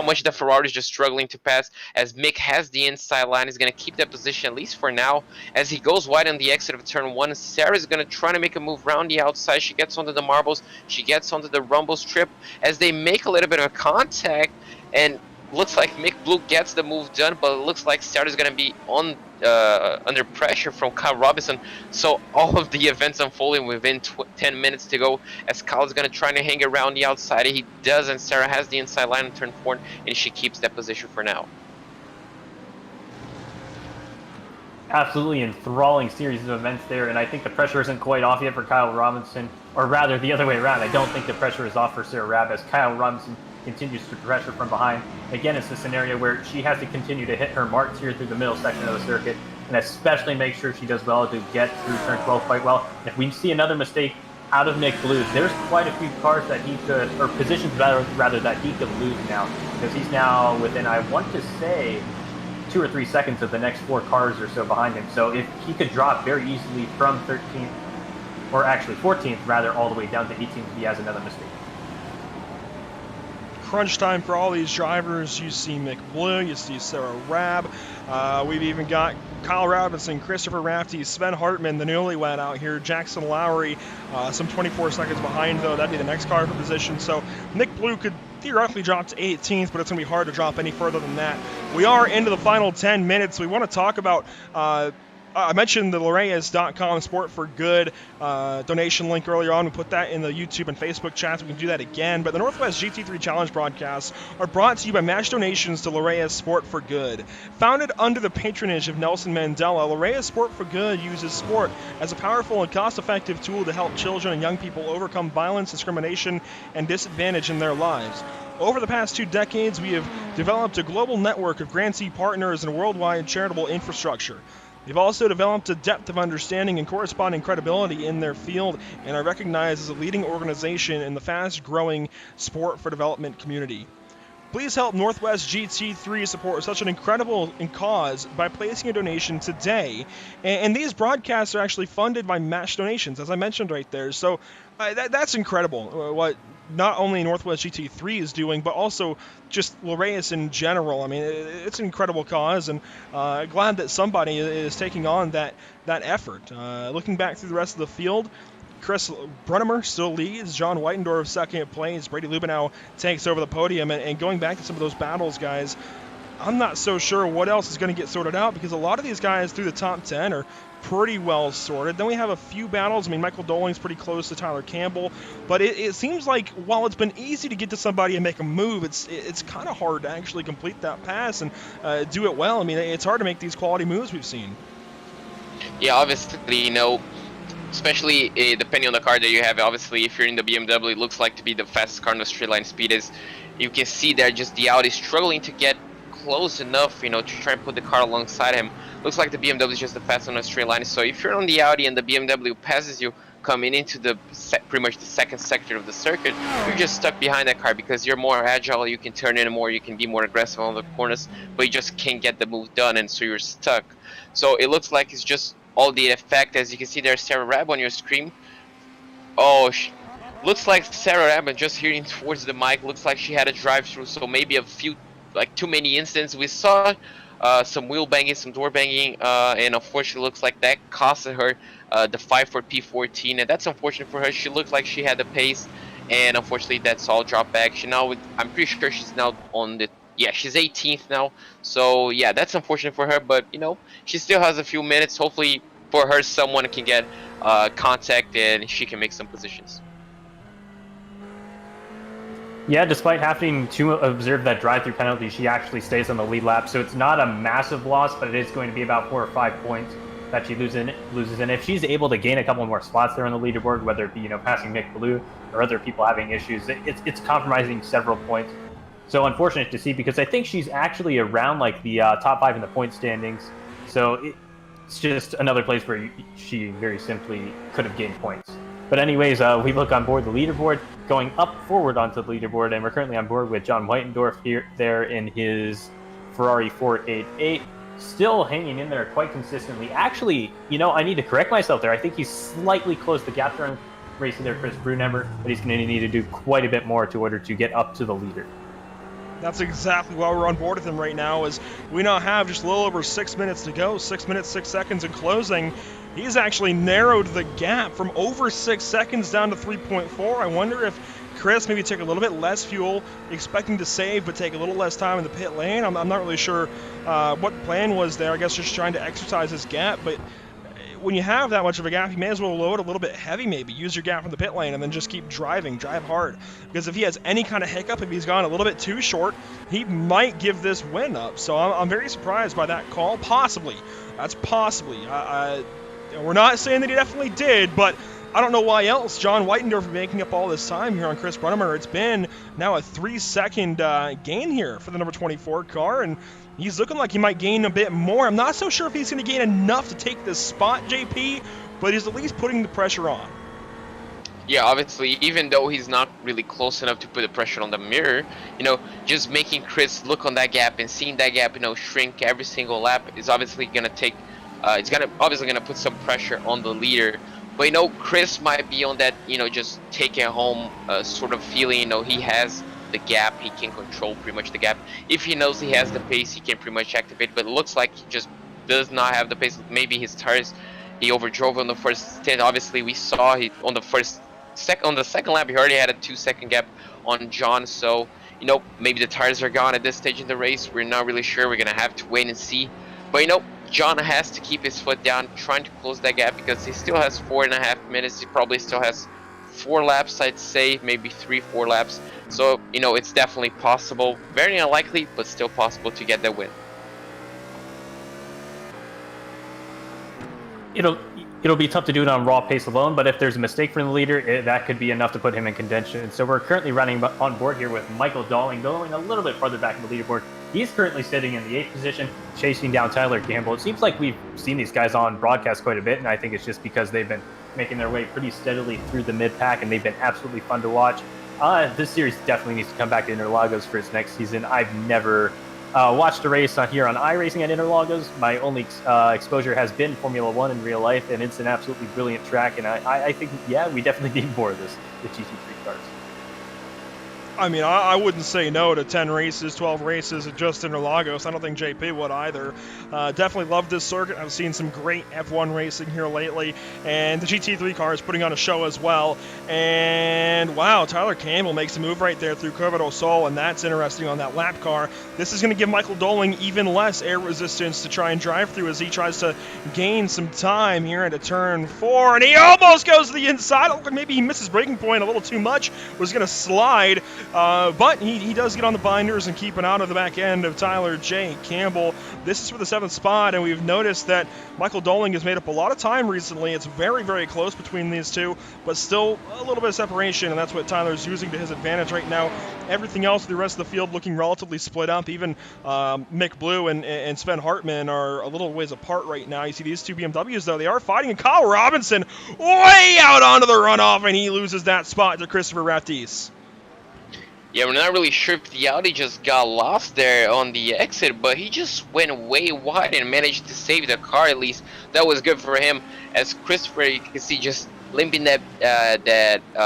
much the Ferrari is just struggling to pass, as Mick has the inside line. He's going to keep that position, at least for now, as he goes wide on the exit of turn 1. Sarah is going to try to make a move around the outside. She gets onto the marbles, she gets onto the rumble strip, as they make a little bit of contact, and looks like Mick Blue gets the move done, but it looks like Sarah is going to be on under pressure from Kyle Robinson. So all of the events unfolding within 10 minutes to go, as Kyle is going to try to hang around the outside. He does, and Sarah has the inside line in turn 4, and she keeps that position for now. Absolutely enthralling series of events there, and I think the pressure isn't quite off yet for Kyle Robinson, or rather the other way around. I don't think the pressure is off for Sarah Rabb, as Kyle Robinson continues to pressure from behind. Again, it's a scenario where she has to continue to hit her marks here through the middle section of the circuit, and especially make sure she does well to get through turn 12 quite well. If we see another mistake out of Mick Blue, there's quite a few cars that he could, or positions rather that he could lose now, because he's now within, I want to say, 2 or 3 seconds of the next 4 cars or so behind him. So if he could drop very easily from 13th, or actually 14th rather, all the way down to 18th if he has another mistake. crunch time for all these drivers. You see Mick Blue, you see Sarah Rabb. We've even got Kyle Robinson, Christopher Rafty, Sven Hartman, the newlywed out here, Jackson Lowry, some 24 seconds behind, though. That'd be the next car for position. So Mick Blue could theoretically drop to 18th, but it's going to be hard to drop any further than that. We are into the final 10 minutes. We want to talk about I mentioned the Lorayes.com Sport for Good donation link earlier on. We put that in the YouTube and Facebook chats. We can do that again. But the Northwest GT3 Challenge broadcasts are brought to you by match donations to Lorayes Sport for Good. Founded under the patronage of Nelson Mandela, Lorayes Sport for Good uses sport as a powerful and cost-effective tool to help children and young people overcome violence, discrimination, and disadvantage in their lives. Over the past 2 decades, we have developed a global network of grantee partners and worldwide charitable infrastructure. They've also developed a depth of understanding and corresponding credibility in their field and are recognized as a leading organization in the fast-growing sport for development community. Please help Northwest GT3 support such an incredible cause by placing a donation today. And these broadcasts are actually funded by match donations, as I mentioned right there. So that's incredible, what not only Northwest GT3 is doing, but also just Lorayes in general. I mean, it's an incredible cause, and glad that somebody is taking on that effort. Looking back through the rest of the field, Chris Brunnemer still leads. John Whitendorf second place. Brady Lubinell takes over the podium. And going back to some of those battles, guys, I'm not so sure what else is going to get sorted out, because a lot of these guys through the top 10 are pretty well sorted. Then we have a few battles. I mean, Michael Doling's pretty close to Tyler Campbell, but it seems like while it's been easy to get to somebody and make a move, it's kind of hard to actually complete that pass and do it well. I mean, it's hard to make these quality moves we've seen. Yeah, obviously, especially depending on the car that you have. Obviously, if you're in the BMW, it looks like to be the fastest car in the straight line speed. Is you can see there just the Audi struggling to get close enough, to try and put the car alongside him. Looks like the BMW is just the fastest on the straight line. So if you're on the Audi and the BMW passes you coming into the pretty much the second sector of the circuit, you're just stuck behind that car because you're more agile. You can turn in more, you can be more aggressive on the corners, but you just can't get the move done, and so you're stuck. So it looks like it's just all the effect. As you can see, there's Sarah Rabb on your screen. Oh, looks like Sarah Rabb, just hearing towards the mic, looks like she had a drive-through, so maybe a few, too many incidents. We saw some wheel banging, some door banging, and unfortunately looks like that costed her the 5 for P14, and that's unfortunate for her. She looked like she had the pace, and unfortunately that's all dropped back. I'm pretty sure she's now on the, she's 18th now, so yeah, that's unfortunate for her, but she still has a few minutes. Hopefully for her, someone can get contact and she can make some positions. Yeah, despite having to observe that drive-through penalty, she actually stays on the lead lap, so it's not a massive loss, but it is going to be about 4 or 5 points that she loses. And if she's able to gain a couple more spots there on the leaderboard, whether it be passing Mick Blue or other people having issues, it's compromising several points. So unfortunate to see, because I think she's actually around the top 5 in the point standings. So it's just another place where she very simply could have gained points. But anyways, we look on board the leaderboard, going up forward onto the leaderboard, and we're currently on board with John Whitendorf there in his Ferrari 488, still hanging in there quite consistently. Actually, I need to correct myself there. I think he's slightly closed the gap during racing there, Chris Brunnemer, but he's going to need to do quite a bit more in order to get up to the leader. That's exactly why we're on board with him right now, as we now have just a little over 6 minutes to go, 6 minutes, 6 seconds in closing. He's actually narrowed the gap from over 6 seconds down to 3.4. I wonder if Chris maybe took a little bit less fuel, expecting to save, but take a little less time in the pit lane. I'm not really sure what the plan was there. I guess just trying to exercise his gap, but when you have that much of a gap, you may as well load a little bit heavy, maybe use your gap from the pit lane, and then just keep driving, drive hard. Because if he has any kind of hiccup, if he's gone a little bit too short, he might give this win up. So I'm very surprised by that call. Possibly, that's possibly. We're not saying that he definitely did, but I don't know why else John Whitendorf making up all this time here on Chris Brunnemer. It's been now a 3-second gain here for the number 24 car, and he's looking like he might gain a bit more. I'm not so sure if he's going to gain enough to take this spot, JP, but he's at least putting the pressure on. Yeah, obviously, even though he's not really close enough to put the pressure on the mirror, just making Chris look on that gap and seeing that gap, shrink every single lap is obviously going to take, obviously going to put some pressure on the leader. But, Chris might be on that, just take it home sort of feeling. He has the gap. He can control pretty much the gap. If he knows he has the pace, he can pretty much activate, but it looks like he just does not have the pace. Maybe his tires, he overdrove on the first stint. Obviously, we saw he on the second lap, he already had a 2-second gap on John, so maybe the tires are gone at this stage in the race. We're not really sure. We're gonna have to wait and see. But John has to keep his foot down, trying to close that gap, because he still has 4.5 minutes. He probably still has 4 laps, I'd say, maybe 3-4 laps. So it's definitely possible, very unlikely, but still possible to get that win. It'll be tough to do it on raw pace alone, but if there's a mistake from the leader, that could be enough to put him in contention. So we're currently running on board here with Michael Dowling going a little bit farther back in the leaderboard. He's currently sitting in the 8th position, chasing down Tyler Campbell. It seems like we've seen these guys on broadcast quite a bit, and I think it's just because they've been making their way pretty steadily through the mid-pack, and they've been absolutely fun to watch. This series definitely needs to come back to Interlagos for its next season. I've never watched a race here on iRacing at Interlagos. My only exposure has been Formula 1 in real life, and it's an absolutely brilliant track, and I think, yeah, we definitely need more of this, the GT3 cars. I mean, I wouldn't say no to 10 races, 12 races at just Interlagos. I don't think JP would either. Definitely love this circuit. I've seen some great F1 racing here lately, and the GT3 car is putting on a show as well. And wow, Tyler Campbell makes a move right there through Curva do Sol, and that's interesting on that lap car. This is going to give Michael Dowling even less air resistance to try and drive through as he tries to gain some time here into turn 4, and he almost goes to the inside. Maybe he misses braking point a little too much. Was going to slide. But he does get on the binders and keep it out of the back end of Tyler J. Campbell. This is for the 7th spot, and we've noticed that Michael Dowling has made up a lot of time recently. It's very, very close between these two, but still a little bit of separation, and that's what Tyler's using to his advantage right now. Everything else, the rest of the field looking relatively split up. Even Mick Blue and Sven Hartman are a little ways apart right now. You see these two BMWs, though, they are fighting, and Kyle Robinson way out onto the runoff, and he loses that spot to Christopher Raftis. Yeah, we're not really sure if the Audi just got lost there on the exit, but he just went way wide and managed to save the car. At least that was good for him, as Christopher, you can see, just limping that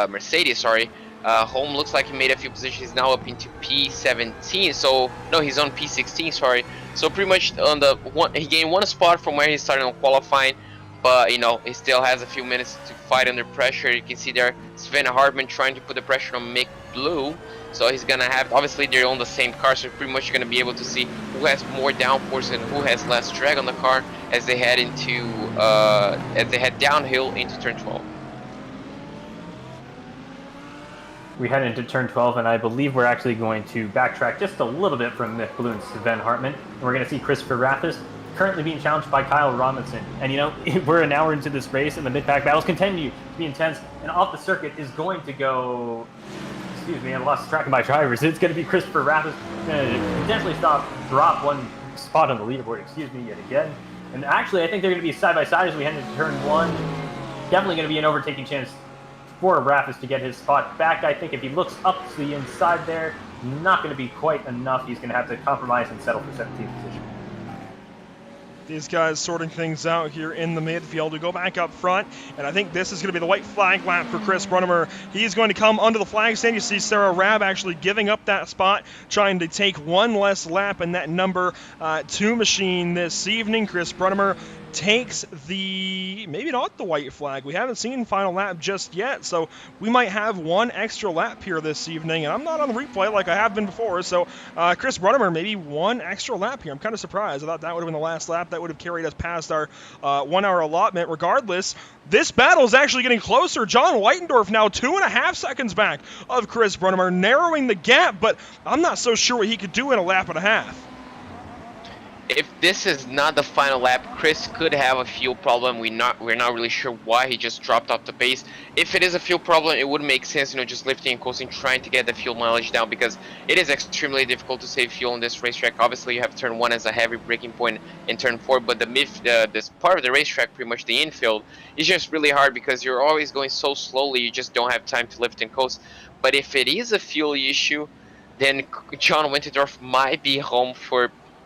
Mercedes, home. Looks like he made a few positions. He's now up into P17, so no, he's on P16, sorry. So pretty much on the one, he gained 1 spot from where he started on qualifying, but he still has a few minutes to fight under pressure. You can see there Sven Hartman trying to put the pressure on Mick Blue. So he's gonna have, obviously they're on the same car, so pretty much you're gonna be able to see who has more downforce and who has less drag on the car as they head downhill into turn 12. We head into turn 12, and I believe we're actually going to backtrack just a little bit from Mick Blue and Sven Hartman, and we're gonna see Christopher Raftis currently being challenged by Kyle Robinson. And we're an hour into this race, and the mid-pack battles continue to be intense, and off the circuit is going to go, excuse me, I lost track of my drivers. It's going to be Christopher Raftis, going to potentially drop 1 spot on the leaderboard, yet again. And actually, I think they're going to be side by side as we head into turn 1. Definitely going to be an overtaking chance for Raftis to get his spot back. I think if he looks up to the inside there, not going to be quite enough. He's going to have to compromise and settle for 17th position. These guys sorting things out here in the midfield. We go back up front, and I think this is going to be the white flag lap for Chris Brunnemer. He's going to come under the flag stand. You see Sarah Rabb actually giving up that spot, trying to take 1 less lap in that number 2 machine this evening. Chris Brunnemer takes the, maybe not the white flag. We haven't seen final lap just yet, so we might have 1 extra lap here this evening, and I'm not on the replay like I have been before, so Chris Brunnemer, maybe 1 extra lap here. I'm kind of surprised. I thought that would have been the last lap. That would have carried us past our 1-hour allotment. Regardless, this battle is actually getting closer. John Weitendorf now 2.5 seconds back of Chris Brunnemer, narrowing the gap, but I'm not so sure what he could do in a lap and a half. If this is not the final lap, Chris could have a fuel problem. We're not really sure why he just dropped off the pace. If it is a fuel problem, it would make sense, just lifting and coasting, trying to get the fuel mileage down, because it is extremely difficult to save fuel on this racetrack. Obviously, you have turn 1 as a heavy braking point in turn 4, but this part of the racetrack, pretty much the infield, is just really hard because you're always going so slowly. You just don't have time to lift and coast. But if it is a fuel issue, then John Weitendorf might be home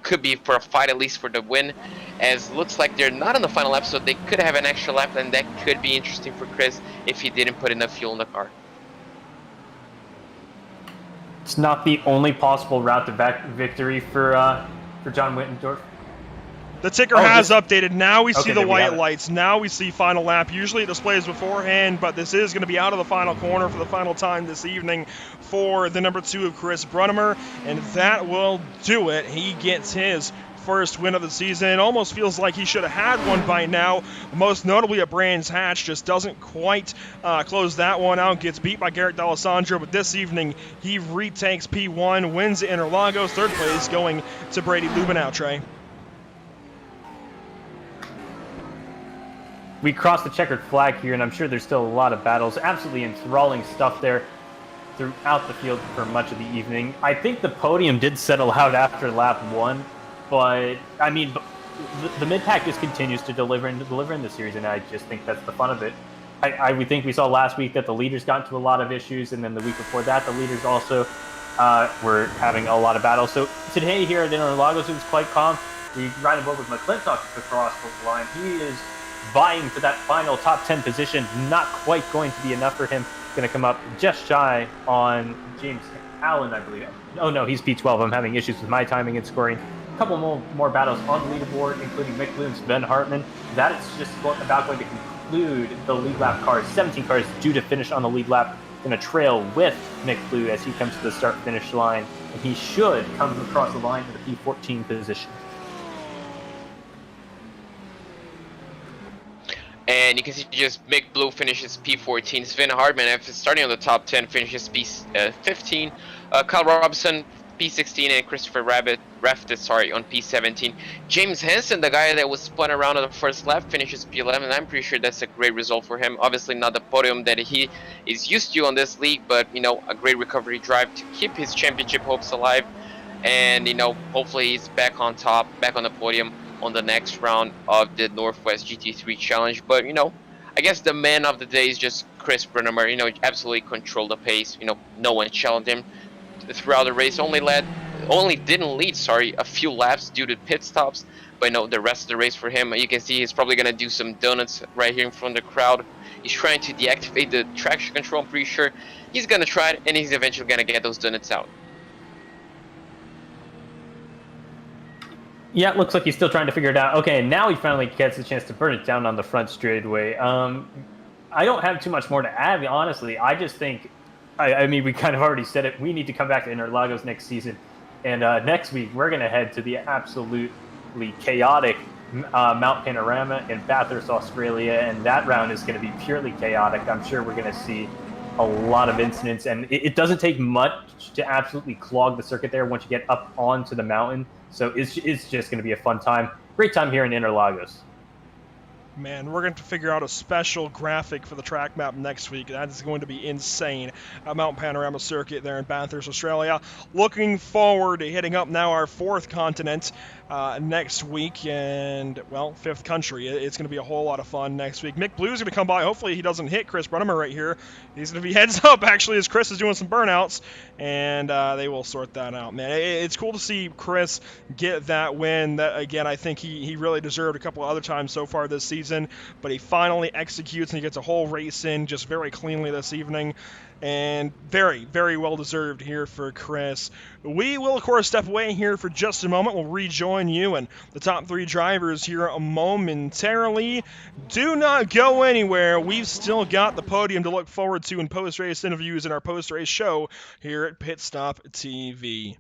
could be for a fight, at least for the win, as looks like they're not on the final lap, so they could have an extra lap, and that could be interesting for Chris if he didn't put enough fuel in the car. It's not the only possible route to victory for John Wittendorf. The ticker has updated. Now we see the white lights. Now we see final lap. Usually it displays beforehand, but this is going to be out of the final corner for the final time this evening for the number 2 of Chris Brunnemer, and that will do it. He gets his first win of the season. It almost feels like he should have had one by now. Most notably, a Brands Hatch just doesn't quite close that one out. Gets beat by Garrett Alessandra, but this evening he retakes P1, wins Interlagos. Third place going to Brady Lubinell, Trey. We crossed the checkered flag here, and I'm sure there's still a lot of battles. Absolutely enthralling stuff there throughout the field for much of the evening. I think the podium did settle out after lap 1, but I mean, the mid-pack just continues to deliver in the series, and I just think that's the fun of it. We think we saw last week that the leaders got into a lot of issues, and then the week before that, the leaders also were having a lot of battles. So today here at Interlagos, it was quite calm. The Ryan Boat with McClintock across the line. He is vying for that final top 10 position. Not quite going to be enough for him. Going to come up just shy on James Allen, I believe. Oh no, he's P12. I'm having issues with my timing and scoring. A couple more battles on the leaderboard, including Mick Blue and Sven Hartman. That is just about going to conclude the lead lap cars. 17 cars due to finish on the lead lap. Going to trail with Mick Blue as he comes to the start-finish line. And he should come across the line to the P14 position. And you can see just Mick Blue finishes P14. Sven Hartman, after starting on the top 10, finishes P15. Kyle Robinson, P16, and Christopher Rafted, on P17. James Hansen, the guy that was spun around on the first lap, finishes P11. I'm pretty sure that's a great result for him. Obviously not the podium that he is used to on this league, but, a great recovery drive to keep his championship hopes alive. And, hopefully he's back on top, back on the podium on the next round of the Northwest GT3 Challenge. But, I guess the man of the day is just Chris Brunnemer. Absolutely controlled the pace. No one challenged him throughout the race. Only didn't lead, a few laps due to pit stops. But, the rest of the race for him, you can see he's probably going to do some donuts right here in front of the crowd. He's trying to deactivate the traction control. I'm pretty sure he's going to try it, and he's eventually going to get those donuts out. Yeah, it looks like he's still trying to figure it out. Okay, now he finally gets a chance to burn it down on the front straightaway. I don't have too much more to add, honestly. I just think, I mean, we kind of already said it. We need to come back to Interlagos next season. And next week, we're going to head to the absolutely chaotic Mount Panorama in Bathurst, Australia. And that round is going to be purely chaotic. I'm sure we're going to see a lot of incidents. And it doesn't take much to absolutely clog the circuit there once you get up onto the mountain. So it's just going to be a fun time. Great time here in Interlagos. Man, we're going to figure out a special graphic for the track map next week. That is going to be insane. Mount Panorama Circuit there in Bathurst, Australia. Looking forward to hitting up now our 4th continent next week. And, well, 5th country. It's going to be a whole lot of fun next week. Mick Blue's going to come by. Hopefully he doesn't hit Chris Brunnemer right here. He's going to be heads up, actually, as Chris is doing some burnouts. And they will sort that out, man. It's cool to see Chris get that win. That, again, I think he really deserved a couple of other times so far this season. But he finally executes and he gets a whole race in just very cleanly this evening. And very, very well deserved here for Chris. We will, of course, step away here for just a moment. We'll rejoin you and the top 3 drivers here momentarily. Do not go anywhere. We've still got the podium to look forward to in post-race interviews in our post-race show here at Pit Stop TV.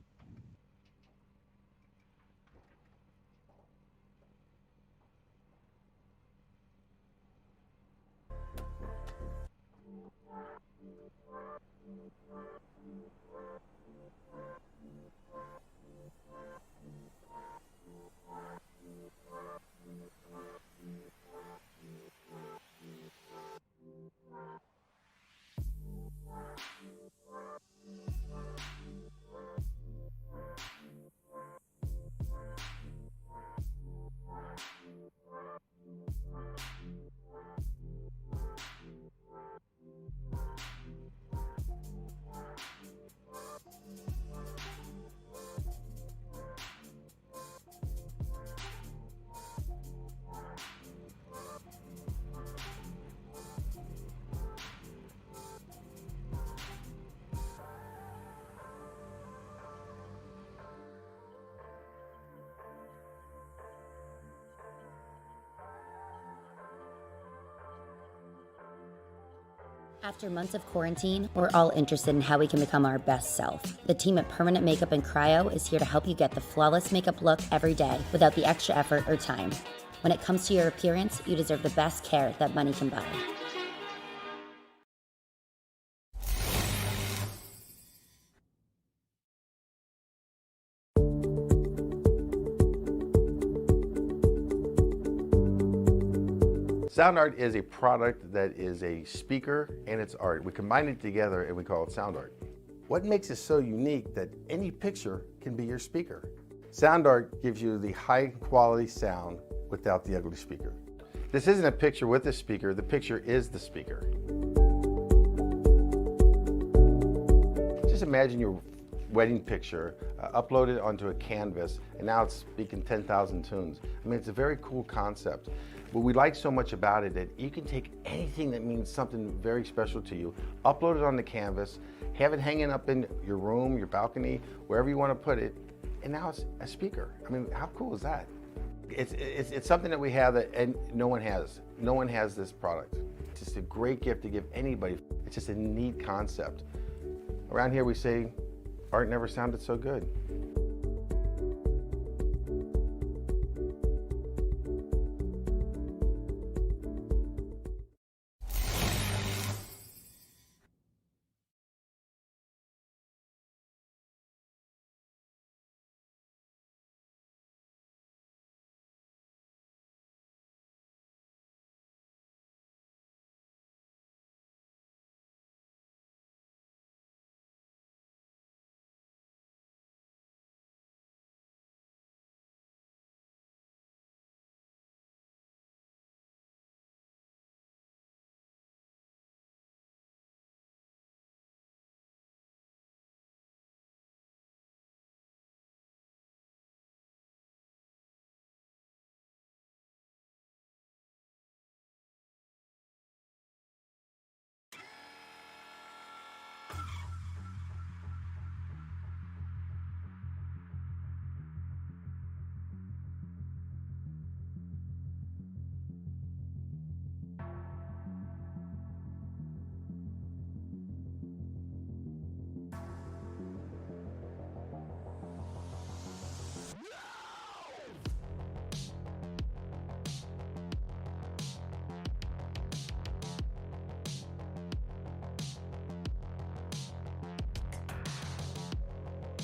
After months of quarantine, we're all interested in how we can become our best self. The team at Permanent Makeup and Cryo is here to help you get the flawless makeup look every day without the extra effort or time. When it comes to your appearance, you deserve the best care that money can buy. Sound art is a product that is a speaker and it's art. We combine it together and we call it sound art. What makes it so unique that any picture can be your speaker? Sound art gives you the high quality sound without the ugly speaker. This isn't a picture with a speaker, the picture is the speaker. Just imagine your wedding picture uploaded onto a canvas and now it's speaking 10,000 tunes. I mean, it's a very cool concept. What we like so much about it that you can take anything that means something very special to you, upload it on the canvas, have it hanging up in your room, your balcony, wherever you want to put it, and now it's a speaker. I mean, how cool is that? It's something that we have that and no one has. No one has this product. It's just a great gift to give anybody. It's just a neat concept. Around here we say, art never sounded so good.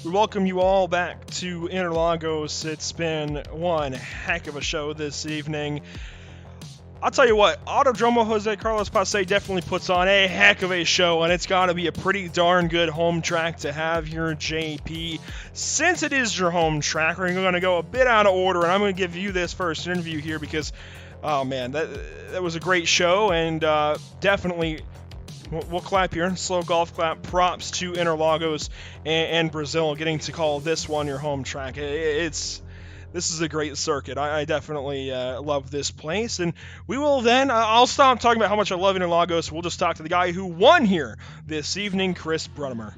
We welcome you all back to Interlagos. It's been one heck of a show this evening. I'll tell you what, Autodromo Jose Carlos Pace definitely puts on a heck of a show, and it's got to be a pretty darn good home track to have here, JP. Since it is your home track, we're going to go a bit out of order, and I'm going to give you this first interview here because, oh man, that was a great show, and definitely we'll clap here. Slow golf clap. Props to Interlagos and Brazil getting to call this one your home track. This is a great circuit. I definitely love this place. And we will then, I'll stop talking about how much I love Interlagos. We'll just talk to the guy who won here this evening, Chris Brunnemer.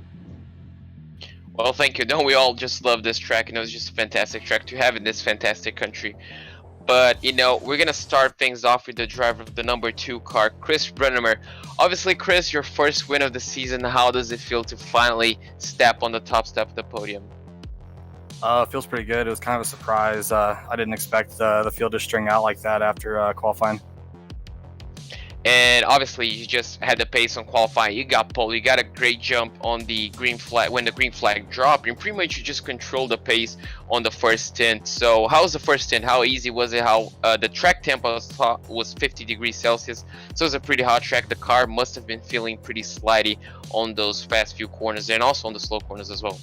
Well, thank you. No, we all just love this track, and it was just a fantastic track to have in this fantastic country. But, you know, we're going to start things off with the driver of the number 2 car, Chris Brunnemer. Obviously, Chris, your first win of the season. How does it feel to finally step on the top step of the podium? It feels pretty good. It was kind of a surprise. I didn't expect the field to string out like that after qualifying. And obviously, you just had the pace on qualifying. You got pole. You got a great jump on the green flag when the green flag dropped. And pretty much you just controlled the pace on the first stint. So how was the first stint? How easy was it? How the track tempo was 50 degrees Celsius. So it was a pretty hot track. The car must have been feeling pretty slidey on those fast few corners and also on the slow corners as well.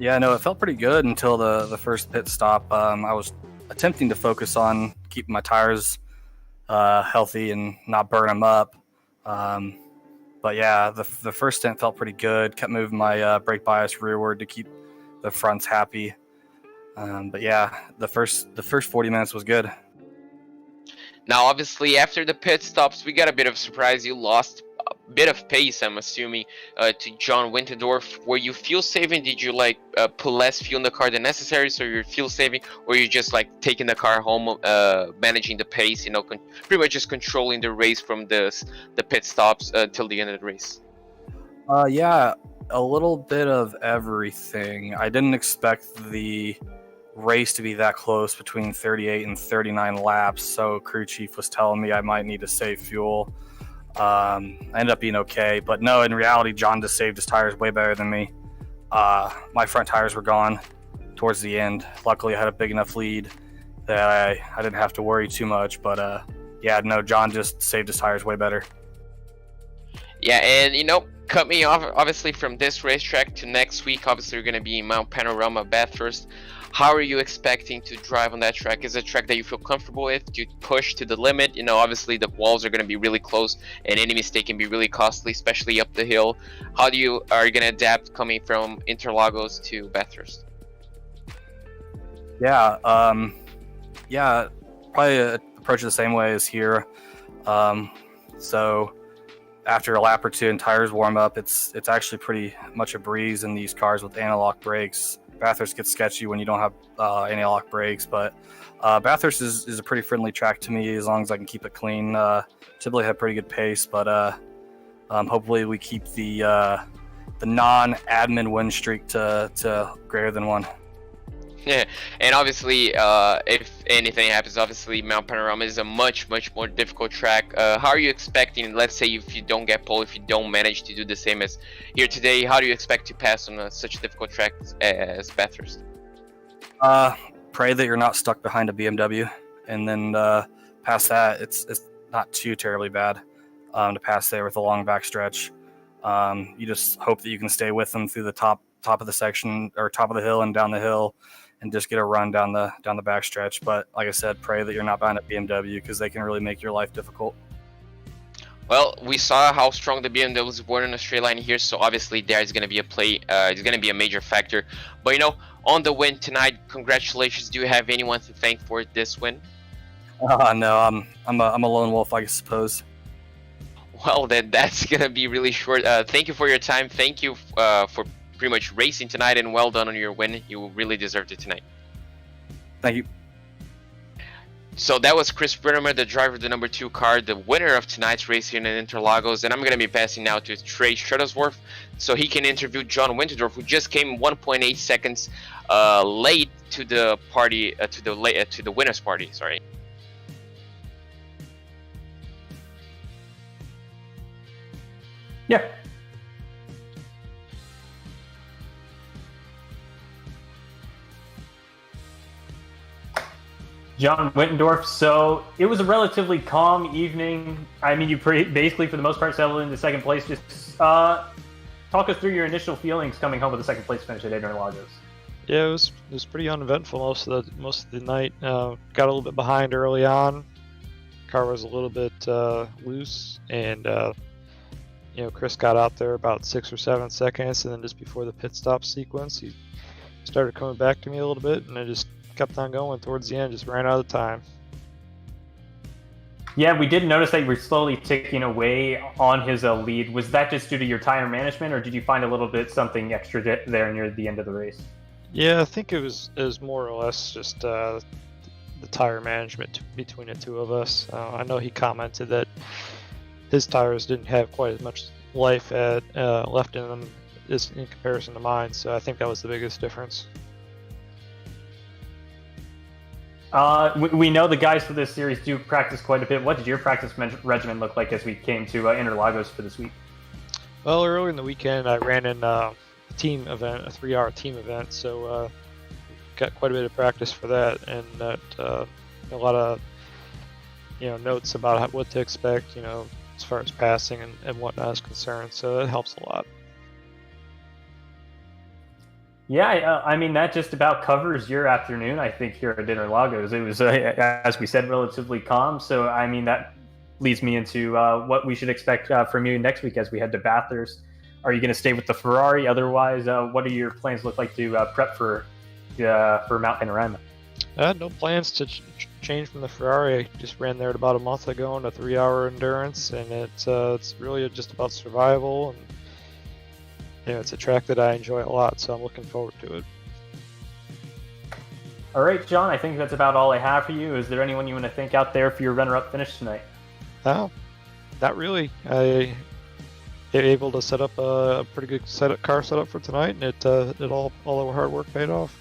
Yeah, no, it felt pretty good until the first pit stop. I was attempting to focus on keeping my tires healthy and not burn them up. But yeah, the first stint felt pretty good. Kept moving my brake bias rearward to keep the fronts happy. But yeah, the first 40 minutes was good. Now, obviously, after the pit stops, we got a bit of surprise. You lost bit of pace, I'm assuming, to John Winterdorf. Were you fuel saving? Did you like put less fuel in the car than necessary, so you're fuel saving, or you just like taking the car home, managing the pace, pretty much just controlling the race from the pit stops till the end of the race? Yeah, a little bit of everything. I didn't expect the race to be that close between 38 and 39 laps, so crew chief was telling me I might need to save fuel. I ended up being okay, but no, in reality, John just saved his tires way better than me. My front tires were gone towards the end. Luckily, I had a big enough lead that I didn't have to worry too much, but yeah, no, John just saved his tires way better. Yeah, and coming off obviously from this racetrack to next week, obviously you're going to be in Mount Panorama, Bathurst. How are you expecting to drive on that track? Is it a track that you feel comfortable with? Do you push to the limit? Obviously the walls are going to be really close, and any mistake can be really costly, especially up the hill. How are you going to adapt coming from Interlagos to Bathurst? Yeah, probably approach it the same way as here. So after a lap or two and tires warm up, it's actually pretty much a breeze in these cars with anti-lock brakes. Bathurst gets sketchy when you don't have anti-lock brakes, but Bathurst is a pretty friendly track to me as long as I can keep it clean. Typically have pretty good pace, but hopefully we keep the non-admin win streak to greater than 1. Yeah, and obviously, if anything happens, obviously Mount Panorama is a much more difficult track. How are you expecting, let's say if you don't get pole, if you don't manage to do the same as here today, how do you expect to pass on such a difficult track as Bathurst? Pray that you're not stuck behind a BMW, and then past that, it's not too terribly bad to pass there with a long backstretch. You just hope that you can stay with them through the top of the section or top of the hill and down the hill, and just get a run down the backstretch. But like I said, pray that you're not behind a BMW, because they can really make your life difficult. Well, we saw how strong the BMWs were in the straight line here, so obviously there is going to be it's going to be a major factor. But on the win tonight, congratulations. Do you have anyone to thank for this win? No, I'm a lone wolf, I suppose. Well, then that's going to be really short. Thank you for your time. Thank you for pretty much racing tonight, and well done on your win. You really deserved it tonight. Thank you. So that was Chris Brenneman, the driver of the number 2 car, the winner of tonight's race here in Interlagos. And I'm going to be passing now to Trey Shuttlesworth so he can interview John Winterdorf, who just came 1.8 seconds late to the party, to the winners' party. Sorry. Yeah. John Wittendorf. So it was a relatively calm evening. I mean, you basically, for the most part, settled into second place. Just talk us through your initial feelings coming home with a second place finish at Interlagos. Yeah, it was pretty uneventful most of the night. Got a little bit behind early on. Car was a little bit loose, and Chris got out there about 6 or 7 seconds, and then just before the pit stop sequence, he started coming back to me a little bit, and I just kept on going towards the end, just ran out of time. Yeah, we did notice that you were slowly ticking away on his lead. Was that just due to your tire management, or did you find a little bit something extra there near the end of the race? Yeah, I think it was more or less just the tire management between the two of us. I know he commented that his tires didn't have quite as much life left in them in comparison to mine, so I think that was the biggest difference. We know the guys for this series do practice quite a bit. What did your practice regimen look like as we came to Interlagos for this week? Well, early in the weekend, I ran in a team event, a 3-hour team event, so got quite a bit of practice for that, and that a lot of notes about what to expect, as far as passing and whatnot is concerned. So it helps a lot. Yeah, I mean, that just about covers your afternoon, I think, here at Interlagos. It was, as we said, relatively calm. So, I mean, that leads me into what we should expect from you next week as we head to Bathurst. Are you going to stay with the Ferrari? Otherwise, what do your plans look like to prep for Mount Panorama? No plans to change from the Ferrari. I just ran there about a month ago in a 3-hour endurance, and it's really just about survival, and it's a track that I enjoy a lot, so I'm looking forward to it. All right, John, I think that's about all I have for you. Is there anyone you want to thank out there for your runner-up finish tonight? No, not really. I able to set up a pretty good car setup for tonight, and all the hard work paid off.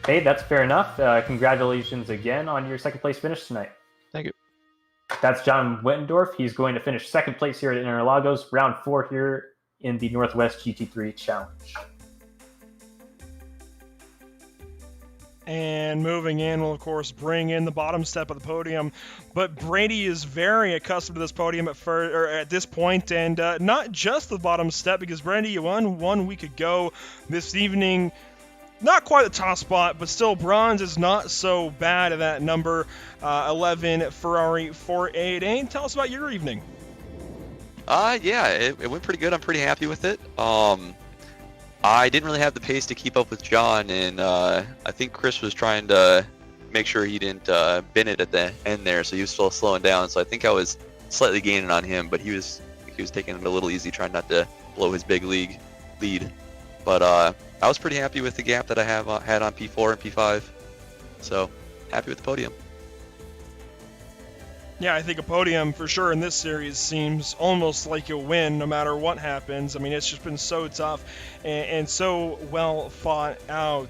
Hey, that's fair enough. Congratulations again on your second place finish tonight. Thank you. That's John Wettendorf. He's going to finish second place here at Interlagos, round 4 here in the Northwest GT3 Challenge. And moving in will, of course, bring in the bottom step of the podium. But Brady is very accustomed to this podium at this point, and not just the bottom step, because Brady, you won 1 week ago this evening. Not quite the top spot, but still bronze is not so bad at that number 11 Ferrari 488. Tell us about your evening. Yeah, it went pretty good. I'm pretty happy with it. I didn't really have the pace to keep up with John, and I think Chris was trying to make sure he didn't bin it at the end there, so he was still slowing down. So I think I was slightly gaining on him, but he was taking it a little easy, trying not to blow his big league lead. But I was pretty happy with the gap that I had on P4 and P5, so happy with the podium. Yeah, I think a podium for sure in this series seems almost like a win no matter what happens. I mean, it's just been so tough and so well fought out.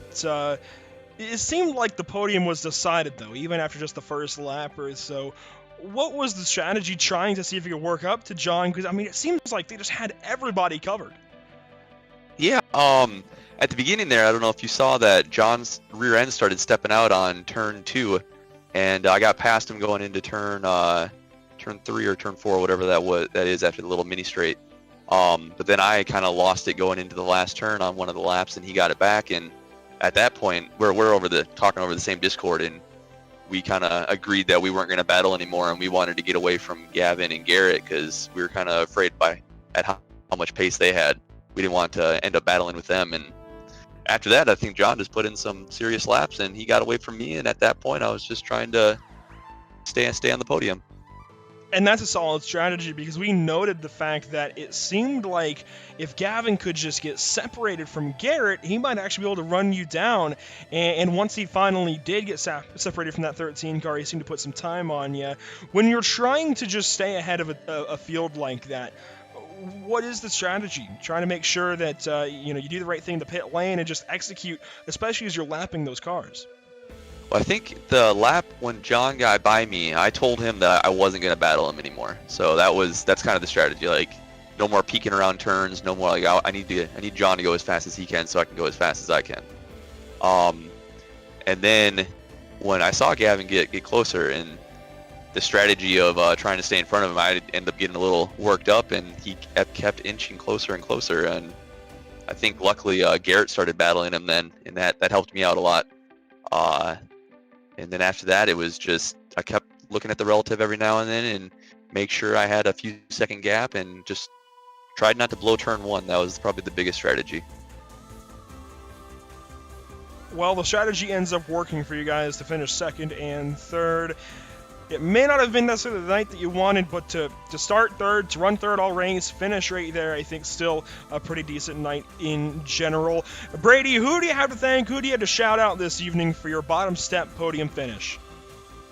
It seemed like the podium was decided, though, even after just the first lap or so. What was the strategy trying to see if you could work up to John? Because, I mean, it seems like they just had everybody covered. Yeah, at the beginning there, I don't know if you saw that John's rear end started stepping out on turn 2. And I got past him going into turn 3 or turn 4, whatever that is after the little mini straight. But then I kind of lost it going into the last turn on one of the laps, and he got it back. And at that point, we're talking over the same Discord, and we kind of agreed that we weren't going to battle anymore, and we wanted to get away from Gavin and Garrett because we were kind of afraid at how much pace they had. We didn't want to end up battling with them. And after that, I think John just put in some serious laps, and he got away from me. And at that point, I was just trying to stay on the podium. And that's a solid strategy, because we noted the fact that it seemed like if Gavin could just get separated from Garrett, he might actually be able to run you down. And once he finally did get separated from that 13 car, he seemed to put some time on you. When you're trying to just stay ahead of a field like that, what is the strategy? Trying to make sure that you do the right thing in the pit lane and just execute, especially as you're lapping those cars. Well, I think the lap when John got by me, I told him that I wasn't going to battle him anymore. So that's kind of the strategy. Like, no more peeking around turns, no more like I need John to go as fast as he can so I can go as fast as I can. And then when I saw Gavin get closer, and the strategy of trying to stay in front of him, I ended up getting a little worked up, and he kept inching closer and closer. And I think luckily Garrett started battling him then, and that helped me out a lot. And then after that, it was just I kept looking at the relative every now and then and make sure I had a few second gap, and just tried not to blow turn 1. That was probably the biggest strategy. Well, the strategy ends up working for you guys to finish second and third. It may not have been necessarily the night that you wanted, but to start third, to run third all race, finish right there, I think still a pretty decent night in general. Brady, who do you have to thank? Who do you have to shout out this evening for your bottom step podium finish?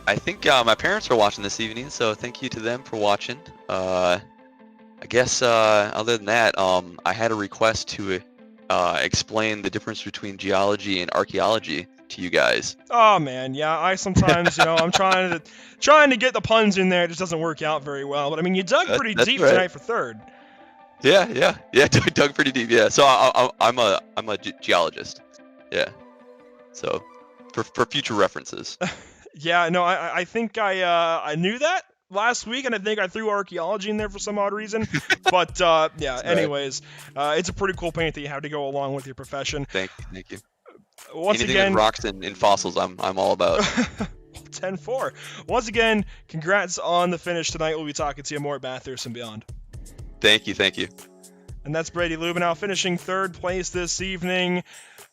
I think my parents are watching this evening, so thank you to them for watching. I guess other than that, I had a request to explain the difference between geology and archaeology to you guys. Oh man, yeah, I sometimes, I'm trying to get the puns in there. It just doesn't work out very well. But I mean, you dug pretty deep right. tonight for third. Yeah, dug pretty deep. Yeah, so I'm a geologist. Yeah, so for future references. Yeah, no, I think I knew that last week, and I think I threw archaeology in there for some odd reason. But yeah, anyways, it's a pretty cool paint that you have to go along with your profession. Thank you. Once Anything again, with rocks and fossils, I'm all about. 10-4. Once again, congrats on the finish tonight. We'll be talking to you more at Bathurst and beyond. Thank you. And that's Brady Lubinell finishing third place this evening.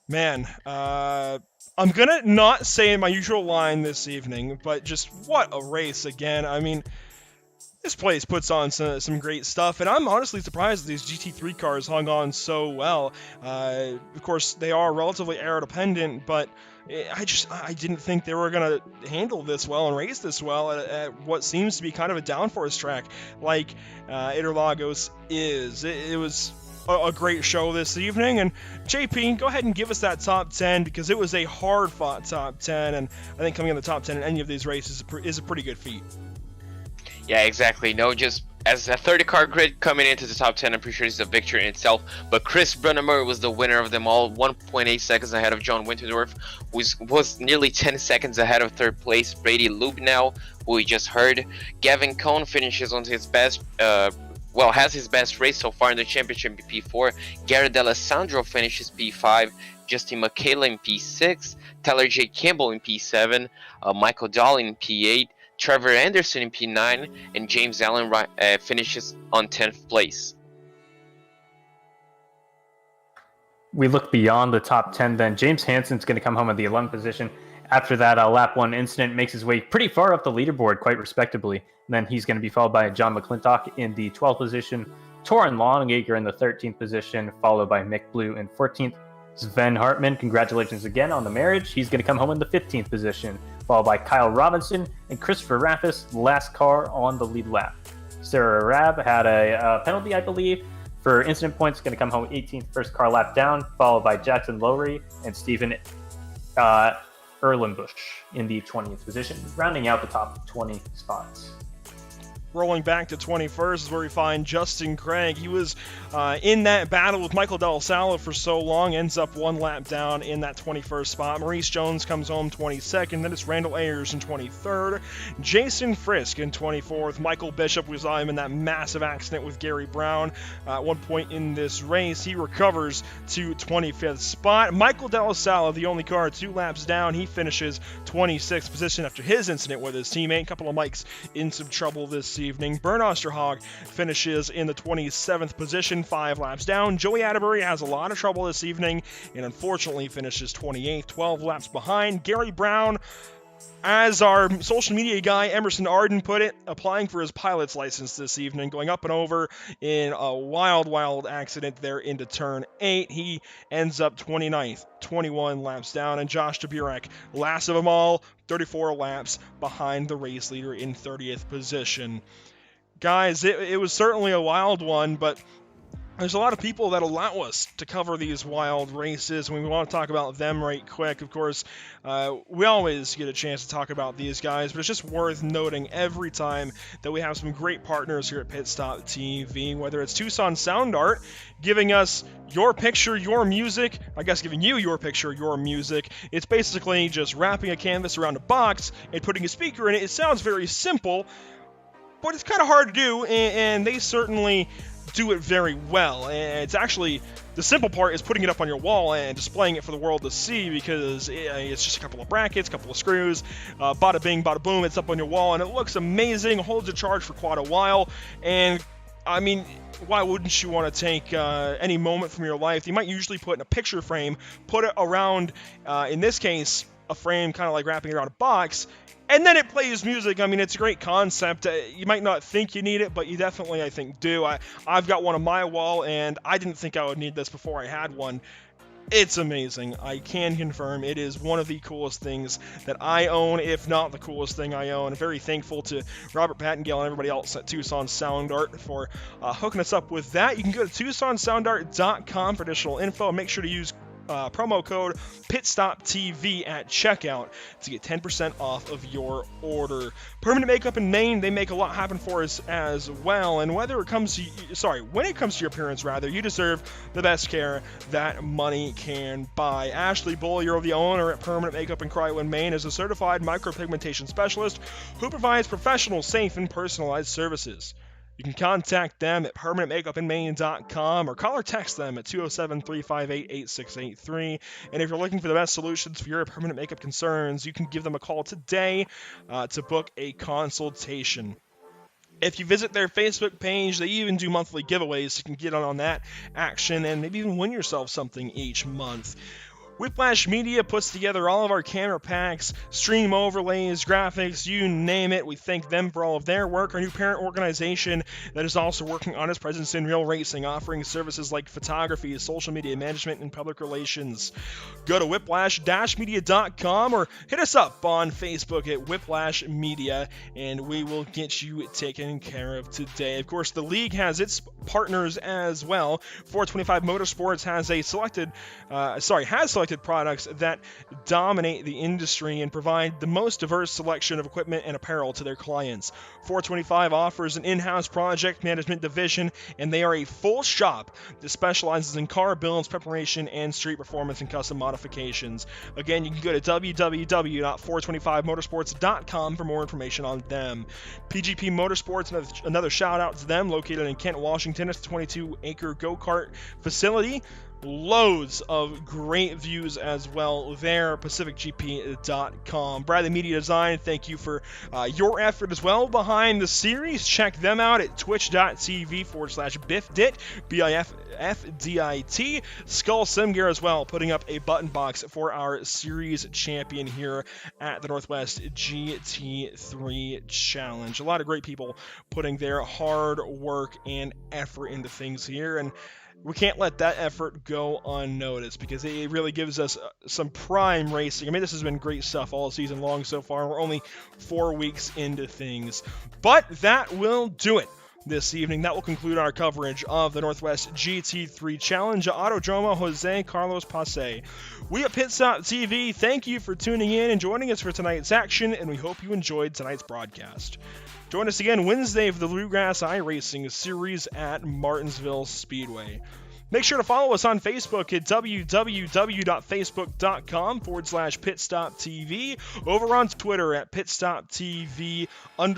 Man, I'm gonna not say my usual line this evening, but just what a race again. I mean, this place puts on some great stuff, and I'm honestly surprised that these GT3 cars hung on so well. Of course, they are relatively aero dependent, but I didn't think they were gonna handle this well and race this well at what seems to be kind of a downforce track like Interlagos is. It was a great show this evening, and JP, go ahead and give us that top 10 because it was a hard-fought top 10, and I think coming in the top 10 in any of these races is a pretty good feat. Yeah, exactly. No, just as a 30-car grid coming into the top 10, I'm pretty sure it's a victory in itself. But Chris Brunnemer was the winner of them all, 1.8 seconds ahead of John Winterdorf, who was nearly 10 seconds ahead of third place Brady Lubinell, who we just heard. Gavin Cohn finishes on his best, has his best race so far in the championship in P4. Garrett Alessandra finishes P5. Justin McKayla in P6. Tyler J. Campbell in P7. Michael Dahl in P8. Trevor Anderson in P9, and James Allen finishes on 10th place. We look beyond the top 10 then. James Hansen's going to come home in the 11th position. After that lap 1 incident, makes his way pretty far up the leaderboard, quite respectably. And then he's going to be followed by John McClintock in the 12th position, Torin Longacre in the 13th position, followed by Mick Blue in 14th. Sven Hartman, congratulations again on the marriage. He's going to come home in the 15th position, followed by Kyle Robinson and Christopher Raffis, last car on the lead lap. Sarah Rabb had a penalty, I believe, for incident points, going to come home 18th, first car lap down, followed by Jackson Lowry and Stephen Erlenbush in the 20th position, rounding out the top 20 spots. Rolling back to 21st is where we find Justin Craig. He was in that battle with Michael Del Salo for so long, ends up 1 lap down in that 21st spot. Maurice Jones comes home 22nd, then it's Randall Ayers in 23rd. Jason Frisk in 24th. Michael Bishop, we saw him in that massive accident with Gary Brown at one point in this race. He recovers to 25th spot. Michael Del Salo, the only car 2 laps down, he finishes 26th position after his incident with his teammate. A couple of mics in some trouble this evening. Bernd Osterhag finishes in the 27th position, 5 laps down. Joey Atterbury has a lot of trouble this evening and unfortunately finishes 28th, 12 laps behind. Gary Brown, as our social media guy Emerson Arden put it, applying for his pilot's license this evening, going up and over in a wild accident there into turn 8. He ends up 29th, 21 laps down, and Josh Taburek, last of them all, 34 laps behind the race leader in 30th position. Guys, it was certainly a wild one, but there's a lot of people that allow us to cover these wild races, and we want to talk about them right quick. Of course, we always get a chance to talk about these guys, but it's just worth noting every time that we have some great partners here at Pit Stop TV, whether it's Tucson Sound Art, giving us your picture, your music, I guess giving you your picture, your music. It's basically just wrapping a canvas around a box and putting a speaker in it. It sounds very simple, but it's kind of hard to do, and they certainly do it very well. And it's actually, the simple part is putting it up on your wall and displaying it for the world to see, because it's just a couple of brackets, a couple of screws, bada bing, bada boom, it's up on your wall, and it looks amazing, holds a charge for quite a while. And I mean, why wouldn't you want to take any moment from your life? You might usually put in a picture frame, put it around, in this case, a frame kind of like wrapping around a box, and then it plays music. I mean, it's a great concept. You might not think you need it, but you definitely, I think, do. I've got one on my wall, and I didn't think I would need this before I had one. It's amazing. I can confirm it is one of the coolest things that I own, if not the coolest thing I own. I'm very thankful to Robert Pattengale and everybody else at Tucson Sound Art for hooking us up with that. You can go to TucsonSoundArt.com for additional info, and make sure to use promo code PitStopTV at checkout to get 10% off of your order. Permanent Makeup in Maine, they make a lot happen for us as well, and when it comes to your appearance, you deserve the best care that money can buy. Ashley Bollier, the owner at Permanent Makeup in Cryo in Maine, is a certified micropigmentation specialist who provides professional, safe, and personalized services. You can contact them at permanentmakeupinmaine.com or call or text them at 207-358-8683. And if you're looking for the best solutions for your permanent makeup concerns, you can give them a call today to book a consultation. If you visit their Facebook page, they even do monthly giveaways, so you can get on that action and maybe even win yourself something each month. Whiplash Media puts together all of our camera packs, stream overlays, graphics, you name it. We thank them for all of their work. Our new parent organization that is also working on its presence in real racing, offering services like photography, social media management, and public relations. Go to whiplash-media.com or hit us up on Facebook at Whiplash Media, and we will get you taken care of today. Of course, the league has its partners as well. 425 Motorsports has selected products that dominate the industry and provide the most diverse selection of equipment and apparel to their clients. 425 offers an in-house project management division, and they are a full shop that specializes in car builds, preparation, and street performance and custom modifications. Again, you can go to www.425motorsports.com for more information on them. PGP Motorsports, another shout out to them, located in Kent, Washington. It's a 22-acre go-kart facility. Loads of great views as well there. PacificGP.com. Bradley Media Design, thank you for your effort as well behind the series. Check them out at twitch.tv/BIFDIT, BIFDIT. Skull Simgear as well, putting up a button box for our series champion here at the Northwest GT3 Challenge. A lot of great people putting their hard work and effort into things here, and we can't let that effort go unnoticed because it really gives us some prime racing. I mean, this has been great stuff all season long so far. We're only 4 weeks into things. But that will do it this evening. That will conclude our coverage of the Northwest GT3 Challenge at Autodromo Jose Carlos Pace. We at Pit Stop TV thank you for tuning in and joining us for tonight's action, and we hope you enjoyed tonight's broadcast. Join us again Wednesday for the Bluegrass iRacing Series at Martinsville Speedway. Make sure to follow us on Facebook at www.facebook.com/pitstoptv, over on Twitter at pitstoptv_, on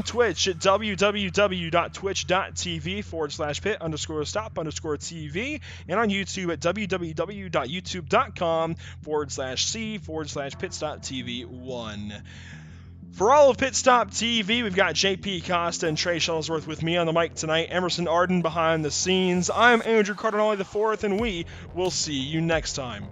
Twitch at www.twitch.tv/pit_stop_tv, and on YouTube at www.youtube.com/c/pitstoptv1. For all of Pit Stop TV, we've got JP Costa and Trey Shuttlesworth with me on the mic tonight, Emerson Arden behind the scenes. I'm Andrew Cardinale IV, and we will see you next time.